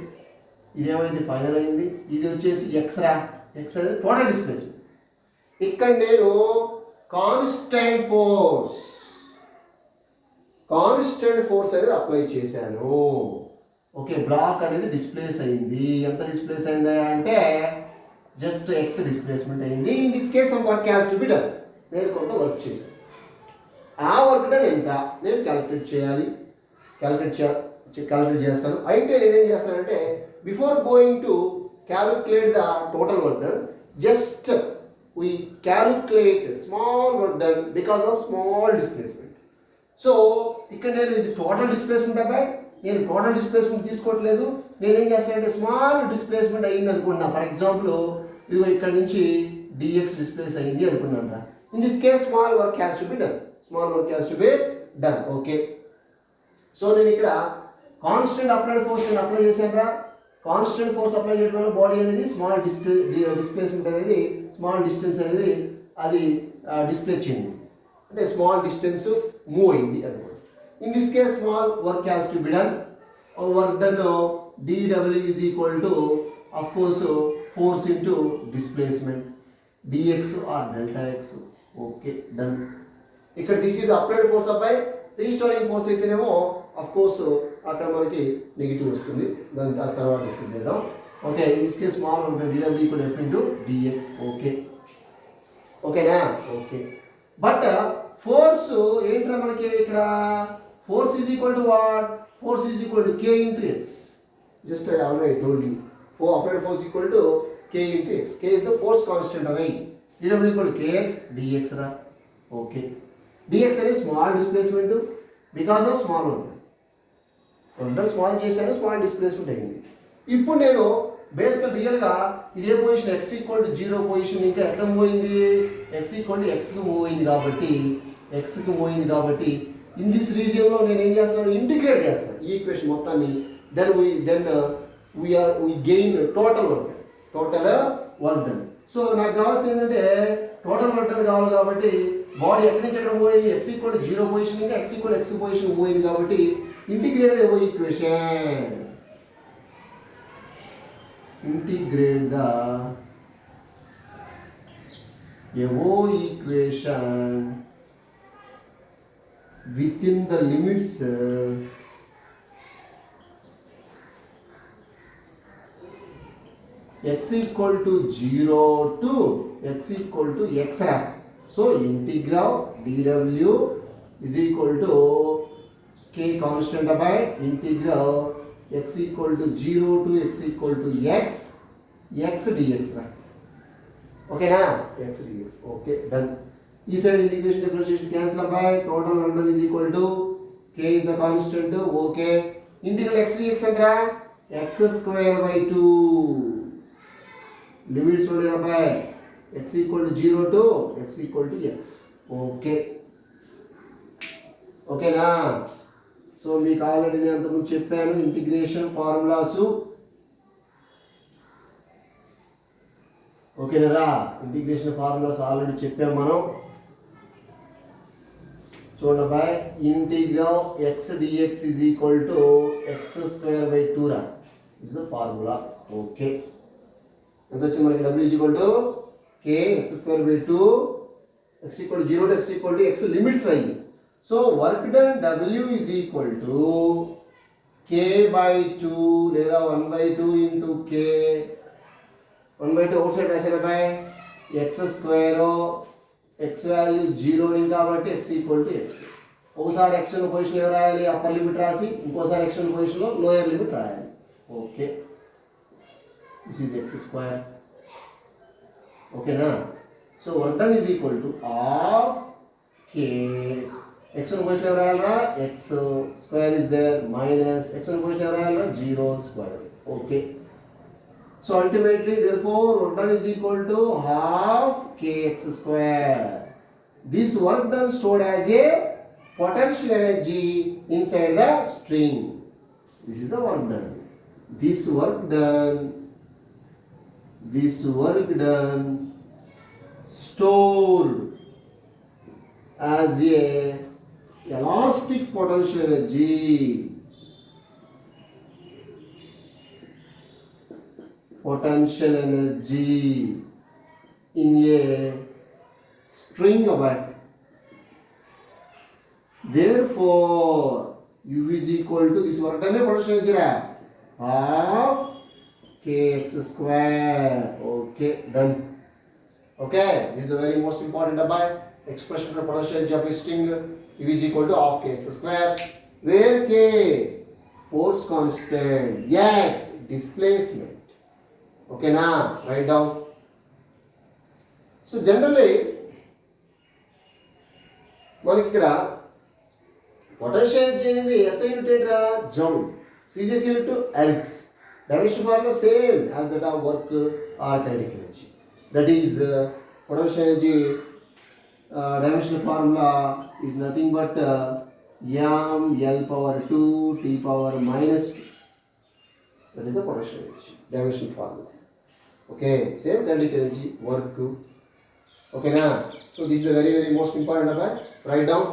ఇదేమైంది ఫైనల్ అయింది, ఇది వచ్చేసి x అనేది టోటల్ డిస్ప్లేస్మెంట్. ఇక్కడ నేను కాన్స్టెంట్ ఫోర్స్ అనేది అప్లై చేశాను. ఓకే, బ్లాక్ అనేది డిస్ప్లేస్ అయింది. ఎంత డిస్ప్లేస్ అయిందా అంటే జస్ట్ ఎక్స్ డిస్ప్లేస్మెంట్ అయింది. In this case some work has to be done. నేను కొంత వర్క్ చేశాను, ఆ వర్క్ డన్ ఎంత నేను క్యాలిక్యులేట్ చేస్తాను. అయితే నేనేం చేస్తానంటే before going to calculate the total work done, just we calculate small work done because of small displacement. So ఇక్కడ నేను ఇది టోటల్ డిస్ప్లేస్మెంట్ అబ్బాయి, నేను టోటల్ డిస్ప్లేస్మెంట్ తీసుకోవట్లేదు, నేనేం చేస్తానంటే స్మాల్ డిస్ప్లేస్మెంట్ అయ్యింది అనుకున్నా. ఫర్ ఎగ్జాంపుల్ ఇదిగో ఇక్కడ నుంచి డిఎక్స్ డిస్ప్లేస్ అయ్యింది అనుకున్నాను. In this case small work has to be done, small work has to be done. Okay, so నేను ఇక్కడ కాన్స్టెంట్ అప్లైడ్ ఫోర్స్ నేను అప్లై చేశాను రా. కాన్స్టెంట్ ఫోర్స్ అప్లై చేయడం వల్ల బాడీ అనేది స్మాల్ డిస్ప్లేస్మెంట్ అనేది స్మాల్ డిస్టెన్స్ అనేది అది డిస్ప్లే చేయండి, అంటే స్మాల్ డిస్టెన్స్ మూవ్ అయింది అనుకోండి. In this case small work has to be done. Work done dw is equal to of course force into displacement dx or delta x. Okay done. ఇక్కడ this is applied force అపై restoring force అయితేనేమో of course అక్కడ మనకి negative వస్తుంది, దాని తర్వాత discuss చేద్దాం. Okay, in this case small ఉంటుంది dw equal f into dx. Okay, ఓకేనా? ఓకే, బట్ ఫోర్స్ ఏంట్రా మనకి ఇక్కడ force is equal to what? Force is equal to k into x. Just I already told you. For applied force equal to k into x. K is the force constant array. dw equal to kx dx ra. Okay. dx is small displacement because of small one. Under small చేశాను, small displacement అయింది. ఇప్పుడు నేను బేసికల్ రియల్గా ఇదే position x equal to 0 position ఇంకా ఎక్కడ move అయింది? x ఈక్వల్ టు x కి మూవ్ అయింది కాబట్టి ఇన్ దిస్ రీజియన్లో నేను ఏం చేస్తాను? ఇంటిగ్రేట్ చేస్తాను ఈ ఈక్వేషన్ మొత్తాన్ని. then we gain total work done. So నాకు కావాల్సింది ఏంటంటే టోటల్ వర్క్ డన్ కావాలి కాబట్టి బాడీ ఎక్కడి నుంచి ఎక్కడ మూవ్ అయింది? x ఈక్వల్ టు 0 పొజిషన్ ఇంకా x equal x position move అయింది కాబట్టి integrate the equation, integrate the equation within the limits x equal to 0 to x equal to x ra. So integral dw is equal to k constant by integral x equal to 0 to x equal to x dx ra. Okay na? X dx. Okay, done. This side integration differentiation cancel by total work done is equal to k is the constant. Okay, integral x dx andra x square by 2. Limits ఉండేనపై x equal to 0 to x equal to x. Okay, ఓకేనా? So మీకు already నేను అంతకుముందు చెప్పాను integration formulas. ఓకేనా? Integration formulas already చెప్పాం మనం. చూడండి, integral x dx is equal to x square by 2 రా ఇస్ ద ఫార్ములా. ఓకే, ఎంత వచ్చింది మనకి? w is equal to k x square by 2 x equal to 0 to x equal to x limits అయ్యి. So work done w is equal to k by 2 లేదా 1 by 2 into k. 1 by 2 out side రాసాను by x square, x value 0 ఉంది కాబట్టి x equal to x. ఒకసారి x position ఏం రాయాలి? Upper limit రాసి ఇంకోసారి x పొజిషన్లో లోయర్ లిమిట్ రాయాలి. Okay, this is x square. Okay na? So work done is equal to half k. x1 position ever ayalra x square is there minus x1 position ever ayalra 0 square. Okay, so ultimately therefore work done is equal to half kx square. This work done stored as a potential energy inside the string. This is the work done. This work done stored as a elastic potential energy in a string of it. Therefore u is equal to this work done potential energy half kx square. Okay, done. Okay, this is a very most important expression for potential energy of a string. U is equal to half kx square, where k force constant, x displacement. Okay na? Write down. So generally మనకి ఇక్కడ Potential energy అనేది SI unit ఏంట్రా joule, CGS unit ergs. Dimension formula same as that of work or kinetic energy. That is potential energy dimensional formula is nothing but m L power 2 T power minus 2. That is the potential energy dimensional formula. Okay, same kinetic energy work. Okay now, so this is a very most important of that. Write down.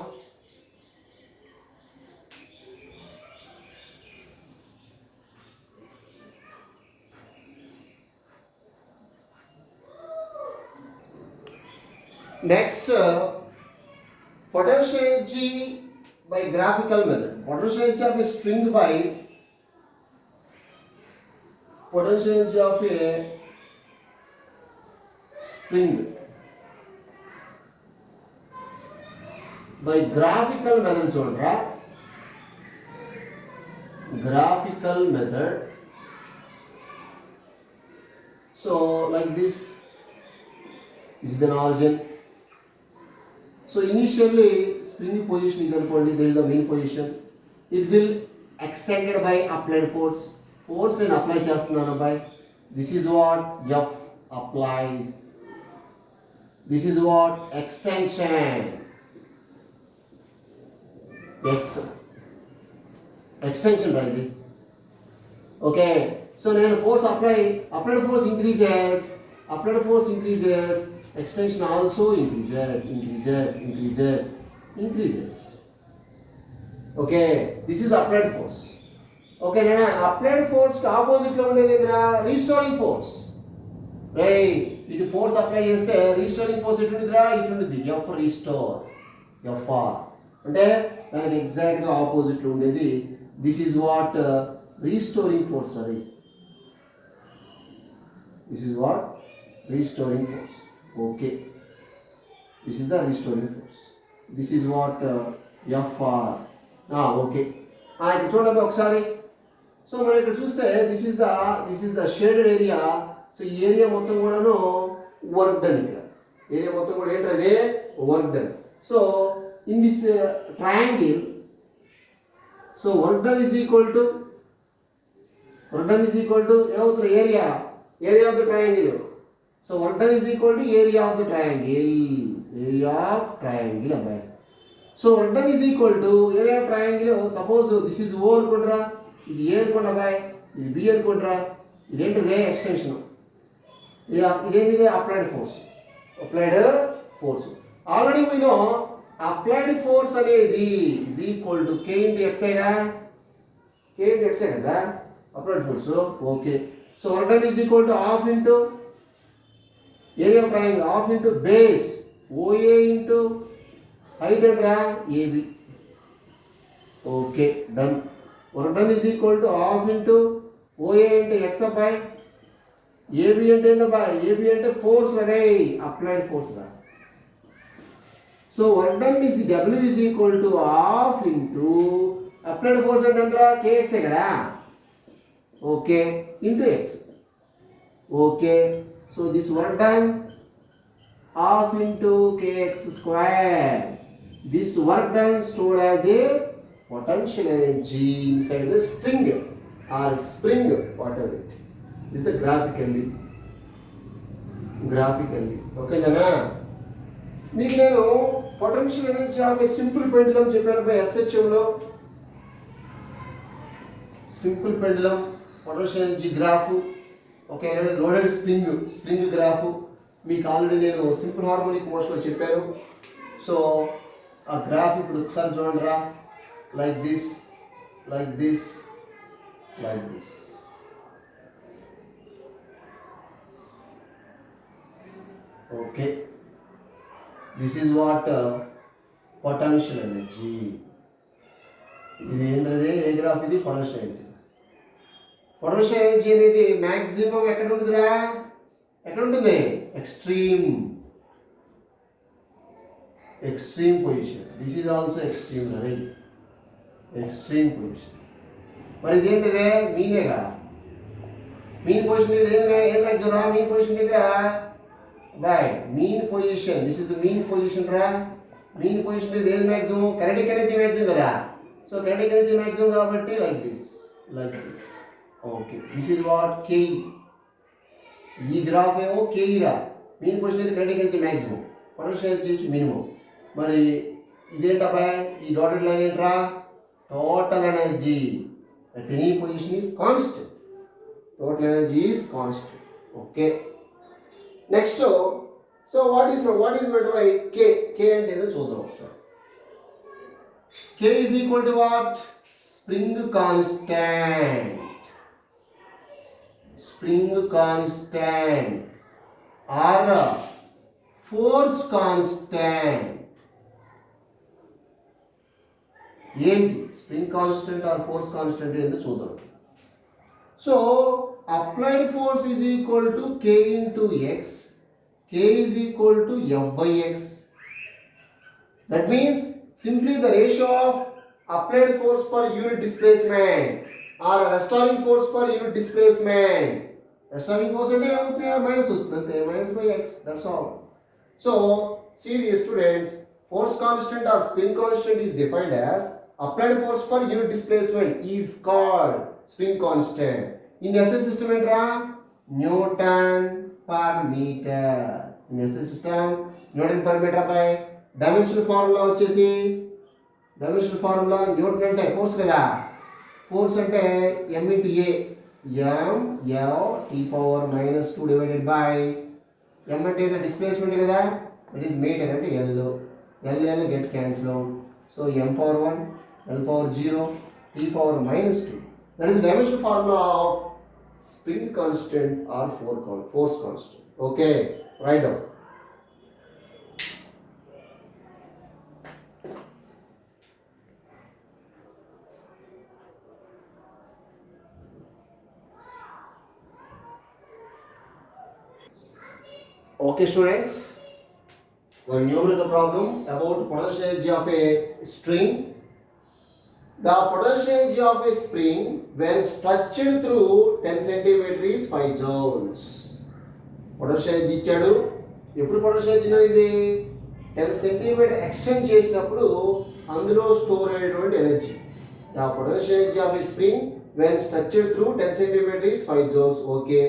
Next, potential energy by graphical method. Potential energy of a string by potential energy of a spring by graphical method చూడరా, graphical method. So like this is an origin. So initially spring position is అనుకోండి, there is the mean position. It will extended by applied force. Force నేను apply చేస్తున్నాను by, this is what F applied, this is what extension X extension right. Okay, so నేను force applied force increases, extension also increases. Okay, this is applied force. Okay, now applied force కి opposite లో ఉండేది ఏంటరా, restoring force. Right, ఇటు force apply చేస్తే restoring force ఎటు ఉంటుందిరా, ఇటు ఉంటుంది. ఎఫ్ రీస్టోర్, ఎఫ్ఆర్ అంటే దానికి ఎగ్జాక్ట్ గా ఆపోజిట్ లో ఉండేది. This is what restoring force. Right, this is what restoring force. Okay, this is the restoring force. This is what FR. Okay, ఇక్కడ చూడండి ఒకసారి. సో మనం ఇక్కడ చూస్తే this is the shaded area. So ఈ ఏరియా మొత్తం కూడాను వర్క్ డన్. ఇక్కడ ఏరియా మొత్తం కూడా ఏంటంటే work done. So in this triangle, so work done is equal to ఏమవుతుంది, area of the triangle. So work done is equal to area of the triangle అబ్బాయి. So work done is equal to area of triangle. Suppose this is O అనుకుంటారా, ఇది A అనుకోండి అబ్బాయి, ఇది B అనుకుంటారా, ఇదేంటిదే extension, ఇదేంటిదే applied force. Already we know applied force అనేది is equal to K into X కదా, applied force. Okay, so work done is equal to half into area of triangle, half into base OA into height ఎంతరా, AB. Okay, done. Work done is equal to half into OA అంటే X అబ్బాయి, AB అంటే ఏంటబ్బాయి, AB అంటే force రే, applied force రా. So work done is W is equal to half into applied force అంటే ఎంతరా, కేఎక్సే కదా. Okay, into X. Okay, so this work done half into kx square. This work done stored as a potential energy inside the string or spring, whatever it is. The graphically. Okay na? మీకు నేను potential energy of A simple pendulum చెప్పాను by SHM లో. Simple pendulum potential energy graph. Okay, loaded spring graph మీకు already నేను simple harmonic మోషన్లో చెప్పాను. So ఆ graph ఇప్పుడు ఒకసారి చూడండి రా, like this. Okay, this is what potential energy. ఇది ఏంటది, ఏ గ్రాఫ్ ఇది, పొటెన్షియల్ ఎనర్జీ. పొటెన్షియల్ ఎనర్జీ అనేది మ్యాక్సిమం ఎక్కడ ఉంటుందిరా, ఎక్కడ ఉంటుంది, extreme position. This is also extreme, right, extreme position. మరి ఇదేంటిదే, మీనేగా, మీన్ పొజిషన్ దగ్గర ఏం మ్యాక్సిమం రా, మీన్ పొజిషన్ దగ్గర boy mean position, this is mean position రా. మీన్ పొజిషన్ దగ్గర ఏది మ్యాక్సిమం, కైనెటిక్ ఎనర్జీ మ్యాక్సిమం కదా. సో kinetic energy maximum కాబట్టి like this. Okay, this is what K. ఈ గ్రాఫ్ ఏమో K రా mean position kinetic energy maximum, potential energy minimum. మరి ఇదేంటబ్బా ఈ డాటెడ్ లైన్ ఏంట్రా total energy at any position is constant. Total energy is constant. Okay. Next, so what is meant by K? K అంటే ఏదో చూద్దాం ఒకసారి. K is equal to what? Spring constant. Spring constant or force constant. ఏంటి spring constant or force constant ఏంటో చూద్దాం. So applied force is equal to K into X, K is equal to F by X. That means simply the ratio of applied force per unit displacement or restoring force per unit displacement. Restoring force అంటే ఏమవుతుంది minus వస్తుంది అంతే, minus by X, that's all. So see dear students, force constant or spring constant is defined as applied force per unit displacement is called spring constant. In SI system entra Newton per meter. In SI system Newton per meter by dimensional formula వచ్చేసి dimensional formula Newton అంటే force కదా, force అంటే m into a, m l t power minus 2 divided by m అంటే displacement కదా, that is meter అంటే l get cancel out. So m power 1, l power 0, t power minus 2. That is the dimensional formula of spring constant or force constant. Okay, write down. Okay students, one numerical problem about potential energy of a string. The potential energy of a spring when stretched through 10 cm is 5 joules. Potential energy ఇచ్చాడు, ఎప్పుడు potential energy ఇది 10 cm extend చేసినప్పుడు అందులో store అయ్యేటువంటి energy. The potential energy of a spring when stretched through 10 cm is 5 joules. Okay.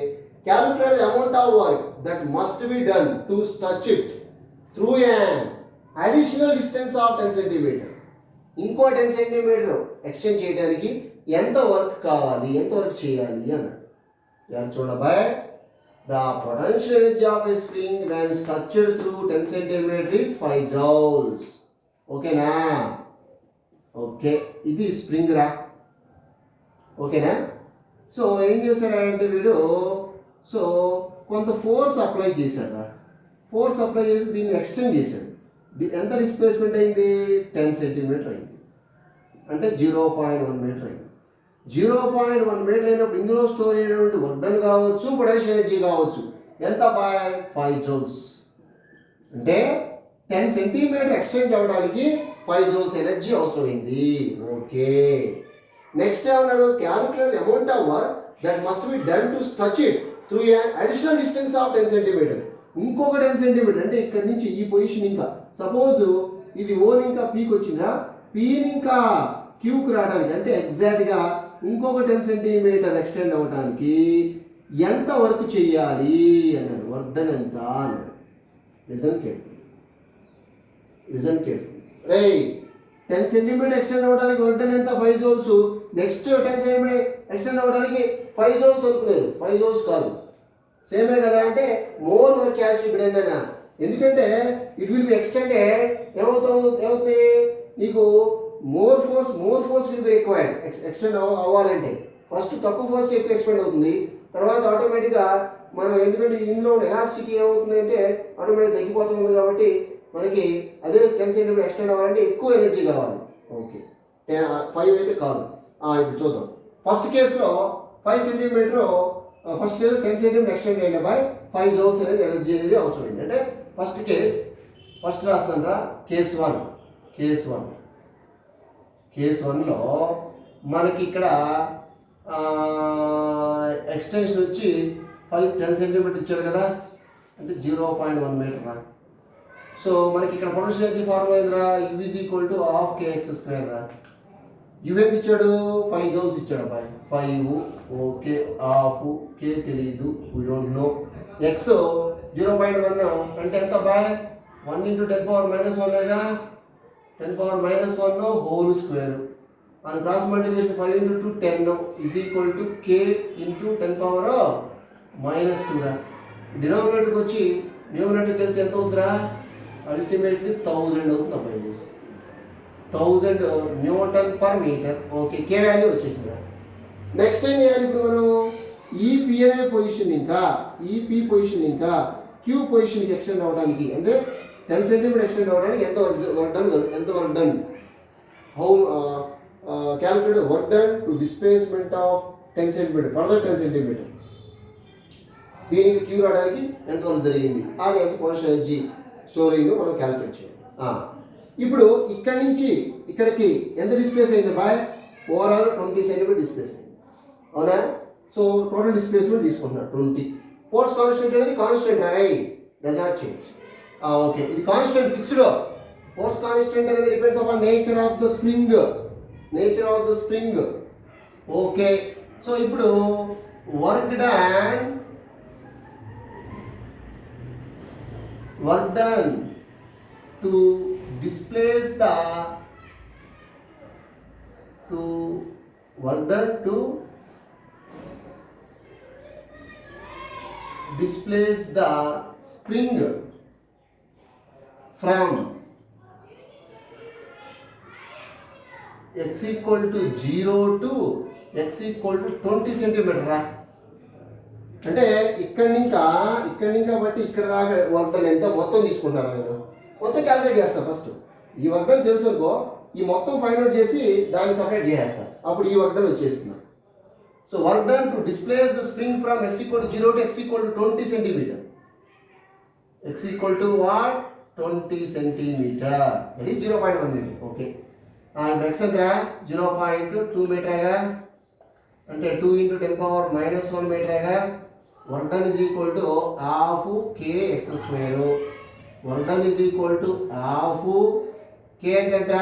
Calculate the amount of work that must be done to stretch it through an additional distance of 10 cm. ఇంకో 10 cm extend చేయడానికి ఎంత work కావాలి, ఎంత work చేయాలి అన్నాడు. చూడబాయ్, the potential energy of a spring when stretched through 10 cm is 5 joules. ఓకేనా? Okay, ఇది స్ప్రింగ్ రా. ఓకేనా? సో ఏం చేశాడంటే వీడు, సో కొంత ఫోర్స్ అప్లై చేశాడు రా. ఫోర్స్ అప్లై చేసి దీన్ని ఎక్స్టెండ్ చేశాడు. ఎంత డిస్ప్లేస్మెంట్ అయింది? 10 cm అయింది, అంటే 0.1 మీటర్ అయింది. 0.1 మీటర్ అయినప్పుడు ఇందులో స్టోర్ అయినటువంటి వర్క్ కావచ్చు, పొటెన్షియల్ ఎనర్జీ కావచ్చు. ఎంత? 5 joules. అంటే 10 cm ఎక్స్టెండ్ అవ్వడానికి 5 joules ఎనర్జీ అవసరమైంది. ఓకే, నెక్స్ట్ ఏమన్నాడు? Calculate the amount of work that must be done to stretch it through an additional distance of 10 cm. ఇంకొక 10 cm అంటే ఇక్కడ నుంచి ఈ పొజిషన్ ఇంకా సపోజ్ ఇది ఓ ఇంకా పీకి వచ్చిందా, పీని ఇంకా క్యూకి రావడానికి అంటే ఎగ్జాక్ట్గా ఇంకొక 10 cm ఎక్స్టెండ్ అవ్వడానికి ఎంత వర్క్ చేయాలి అన్నాడు. వర్క్ డన్ ఎంత అన్నాడు. లిజన్ కేర్ఫుల్ రే. 10 cm ఎక్స్టెండ్ అవ్వడానికి వర్క్ డన్ ఎంత? 5 joules. నెక్స్ట్ 10 cm ఎక్స్టెండ్ అవ్వడానికి 5 joules అనుకున్నారు, 5 joules కాదు, సేమే కదా. అంటే more work has to be done అన్నా. ఎందుకంటే ఇట్ విల్ బి ఎక్స్టెండెడ్. ఏమవుతుంది నీకు? More force will be required. Extend అవ్వాలంటే ఫస్ట్ తక్కువ ఫోర్స్కి ఎక్కువ ఎక్స్పెండ్ అవుతుంది, తర్వాత ఆటోమేటిక్గా మనం ఎందుకంటే ఇందులో ఎలాస్టిసిటీ ఏమవుతుంది అంటే ఆటోమేటిక్ తగ్గిపోతుంది. కాబట్టి మనకి అదే 10 cm ఎక్స్టెండ్ అవ్వాలంటే ఎక్కువ ఎనర్జీ కావాలి. ఓకే, 5 అయితే కాదు. ఇప్పుడు చూద్దాం. ఫస్ట్ కేసులో 5 cm, first case 10 cm extend అయిన బై 5 joules అనేది ఎనర్జీ అనేది అవసరమైంది. అంటే ఫస్ట్ రాస్తాను రా. కేస్ 1లో మనకి ఇక్కడ ఎక్స్టెన్షన్ వచ్చి 10 cm ఇచ్చాడు కదా, అంటే 0.1 మీటర్ రా. సో మనకి ఇక్కడ పొటెన్షియల్ ఎనర్జీ ఫార్ములా ఏందిరా? U is equal to ½ kx² రా. యు ఎంత ఇచ్చాడు 5 జౌల్స్ ఇచ్చాడు అబ్బాయి 5 ఓకే హాఫ్ కే తెలియదు వీ డోంట్ నో ఎక్స్ 0.1 అంటే ఎంత అబ్బాయి 1 into 10 power minus 1 లేగా 10 power minus 1 whole square and cross multiplication 5 into 2 10 is equal to k into 10 power minus 2 రా డినామినేటర్కి వచ్చి న్యూమరేటర్కి వెళ్తే ఎంత అవుతుందిరా అల్టిమేట్లీ 1000 అవుతుంది అబ్బాయి 1000 న్యూటన్ పర్ మీటర్ ఓకే కే వాల్యూ వచ్చేసింది నెక్స్ట్ ఏం చేయాలి ఇప్పుడు మనం ఈ పి అనే పొజిషన్ ఇంకా ఈ పి పొజిషన్ ఇంకా క్యూ పొజిషన్కి ఎక్స్టెండ్ అవ్వడానికి అంటే 10 సెంటీమీటర్ ఎక్స్టెండ్ అవ్వడానికి ఎంత work done how calculate work done to displacement of 10 centimeter further 10 centimeter దీనికి క్యూ రావడానికి ఎంత వరకు జరిగింది అది ఎంత పొటెన్షియల్ ఎనర్జీ స్టోర్ అయిందో మనం క్యాలిక్యులేట్ చేయాలి ఇప్పుడు ఇక్కడి నుంచి ఇక్కడికి ఎంత డిస్ప్లేస్ అయింది బాయ్ ఓవరాల్ 20 సెంటీమీటర్ డిస్ప్లేస్ అయింది అవునా సో టోటల్ డిస్ప్లేస్మెంట్ తీసుకుంటున్నా 20 ఫోర్స్ కాన్స్టెంట్ అనేది కాన్స్టెంట్ అరే డస్ నాట్ చేంజ్ ఓకే ఇది కాన్స్టెంట్ ఫిక్స్డ్ ఫోర్స్ కాన్స్టెంట్ అనేది depends upon nature of the spring okay so ఇప్పుడు work done to displace the spring from x equal to 0 to x equal to 20 centimetre రా అంటే ఇక్కడి ఇంకా బట్టి ఇక్కడ దాకా వర్క్ డన్ ఎంత మొత్తం తీసుకుంటారా నేను మొత్తం క్యాలిక్యులేట్ చేస్తాను ఫస్ట్ ఈ వర్క్ డన్ తెలుసు అనుకో ఈ మొత్తం ఫైండ్ అవుట్ చేసి దాన్ని సపరేట్ చేసేస్తాను అప్పుడు ఈ వర్క్ డన్ వచ్చేస్తుంది so work done to displace the spring from x equal to 0 to x equal to 20 centimetre x equal to what 20 centimetre that is 0.1 metre okay ఇప్పుడు x ఎంత 0.2 మీటర్గా అంటే 2 into 10 power minus 1 మీటర్గా work done is equal to half K X square work done is equal to half K అంటే ఎంత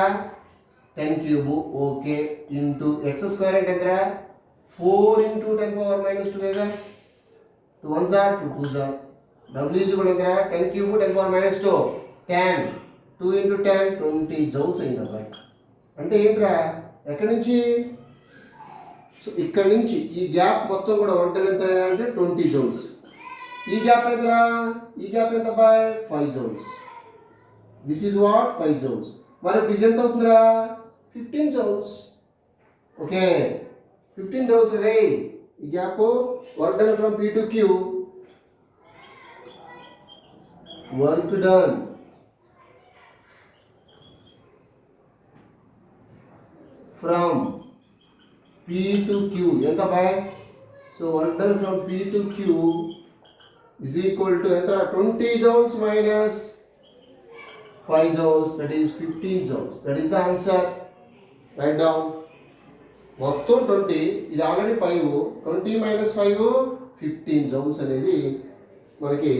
10 cube okay into X square అంటే ఎంత 4 into 10 power minus 2 గా 2 1s are 2 2s are w is equal to 10 cube 10 power minus 2 10 2 into 10 20 joules అయింది అబ్బాయి అంటే ఏంట్రా ఎక్కడి నుంచి సో ఇక్కడ నుంచి ఈ గ్యాప్ మొత్తం కూడా వర్క్ డన్ ఎంత అంటే 20 జౌల్స్ ఈ గ్యాప్ ఎంతరా ఈ గ్యాప్ ఎంత boy 5 joules this is what 5 joules మరి ఇప్పుడు ఇది ఎంత అవుతుందిరా 15 జౌల్స్ ఓకే 15 జౌల్స్ రే ఈ gap work done from P to Q work done from P to Q ఎంత boy so work done from P to Q is equal to ఎంత 20 joules minus 5 joules that is 15 joules that is the answer write down మొత్తం 20 ఇది already 5 20 minus 5 15 joules అనేది మనకి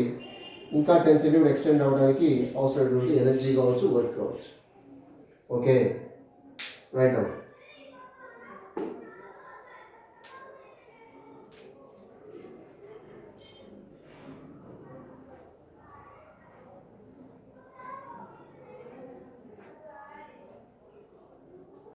ఇంకా 10 centimetre extend అవ్వడానికి అవసరమైనటువంటి energy కావచ్చు వర్క్ కావచ్చు ఓకే రైట్ డౌన్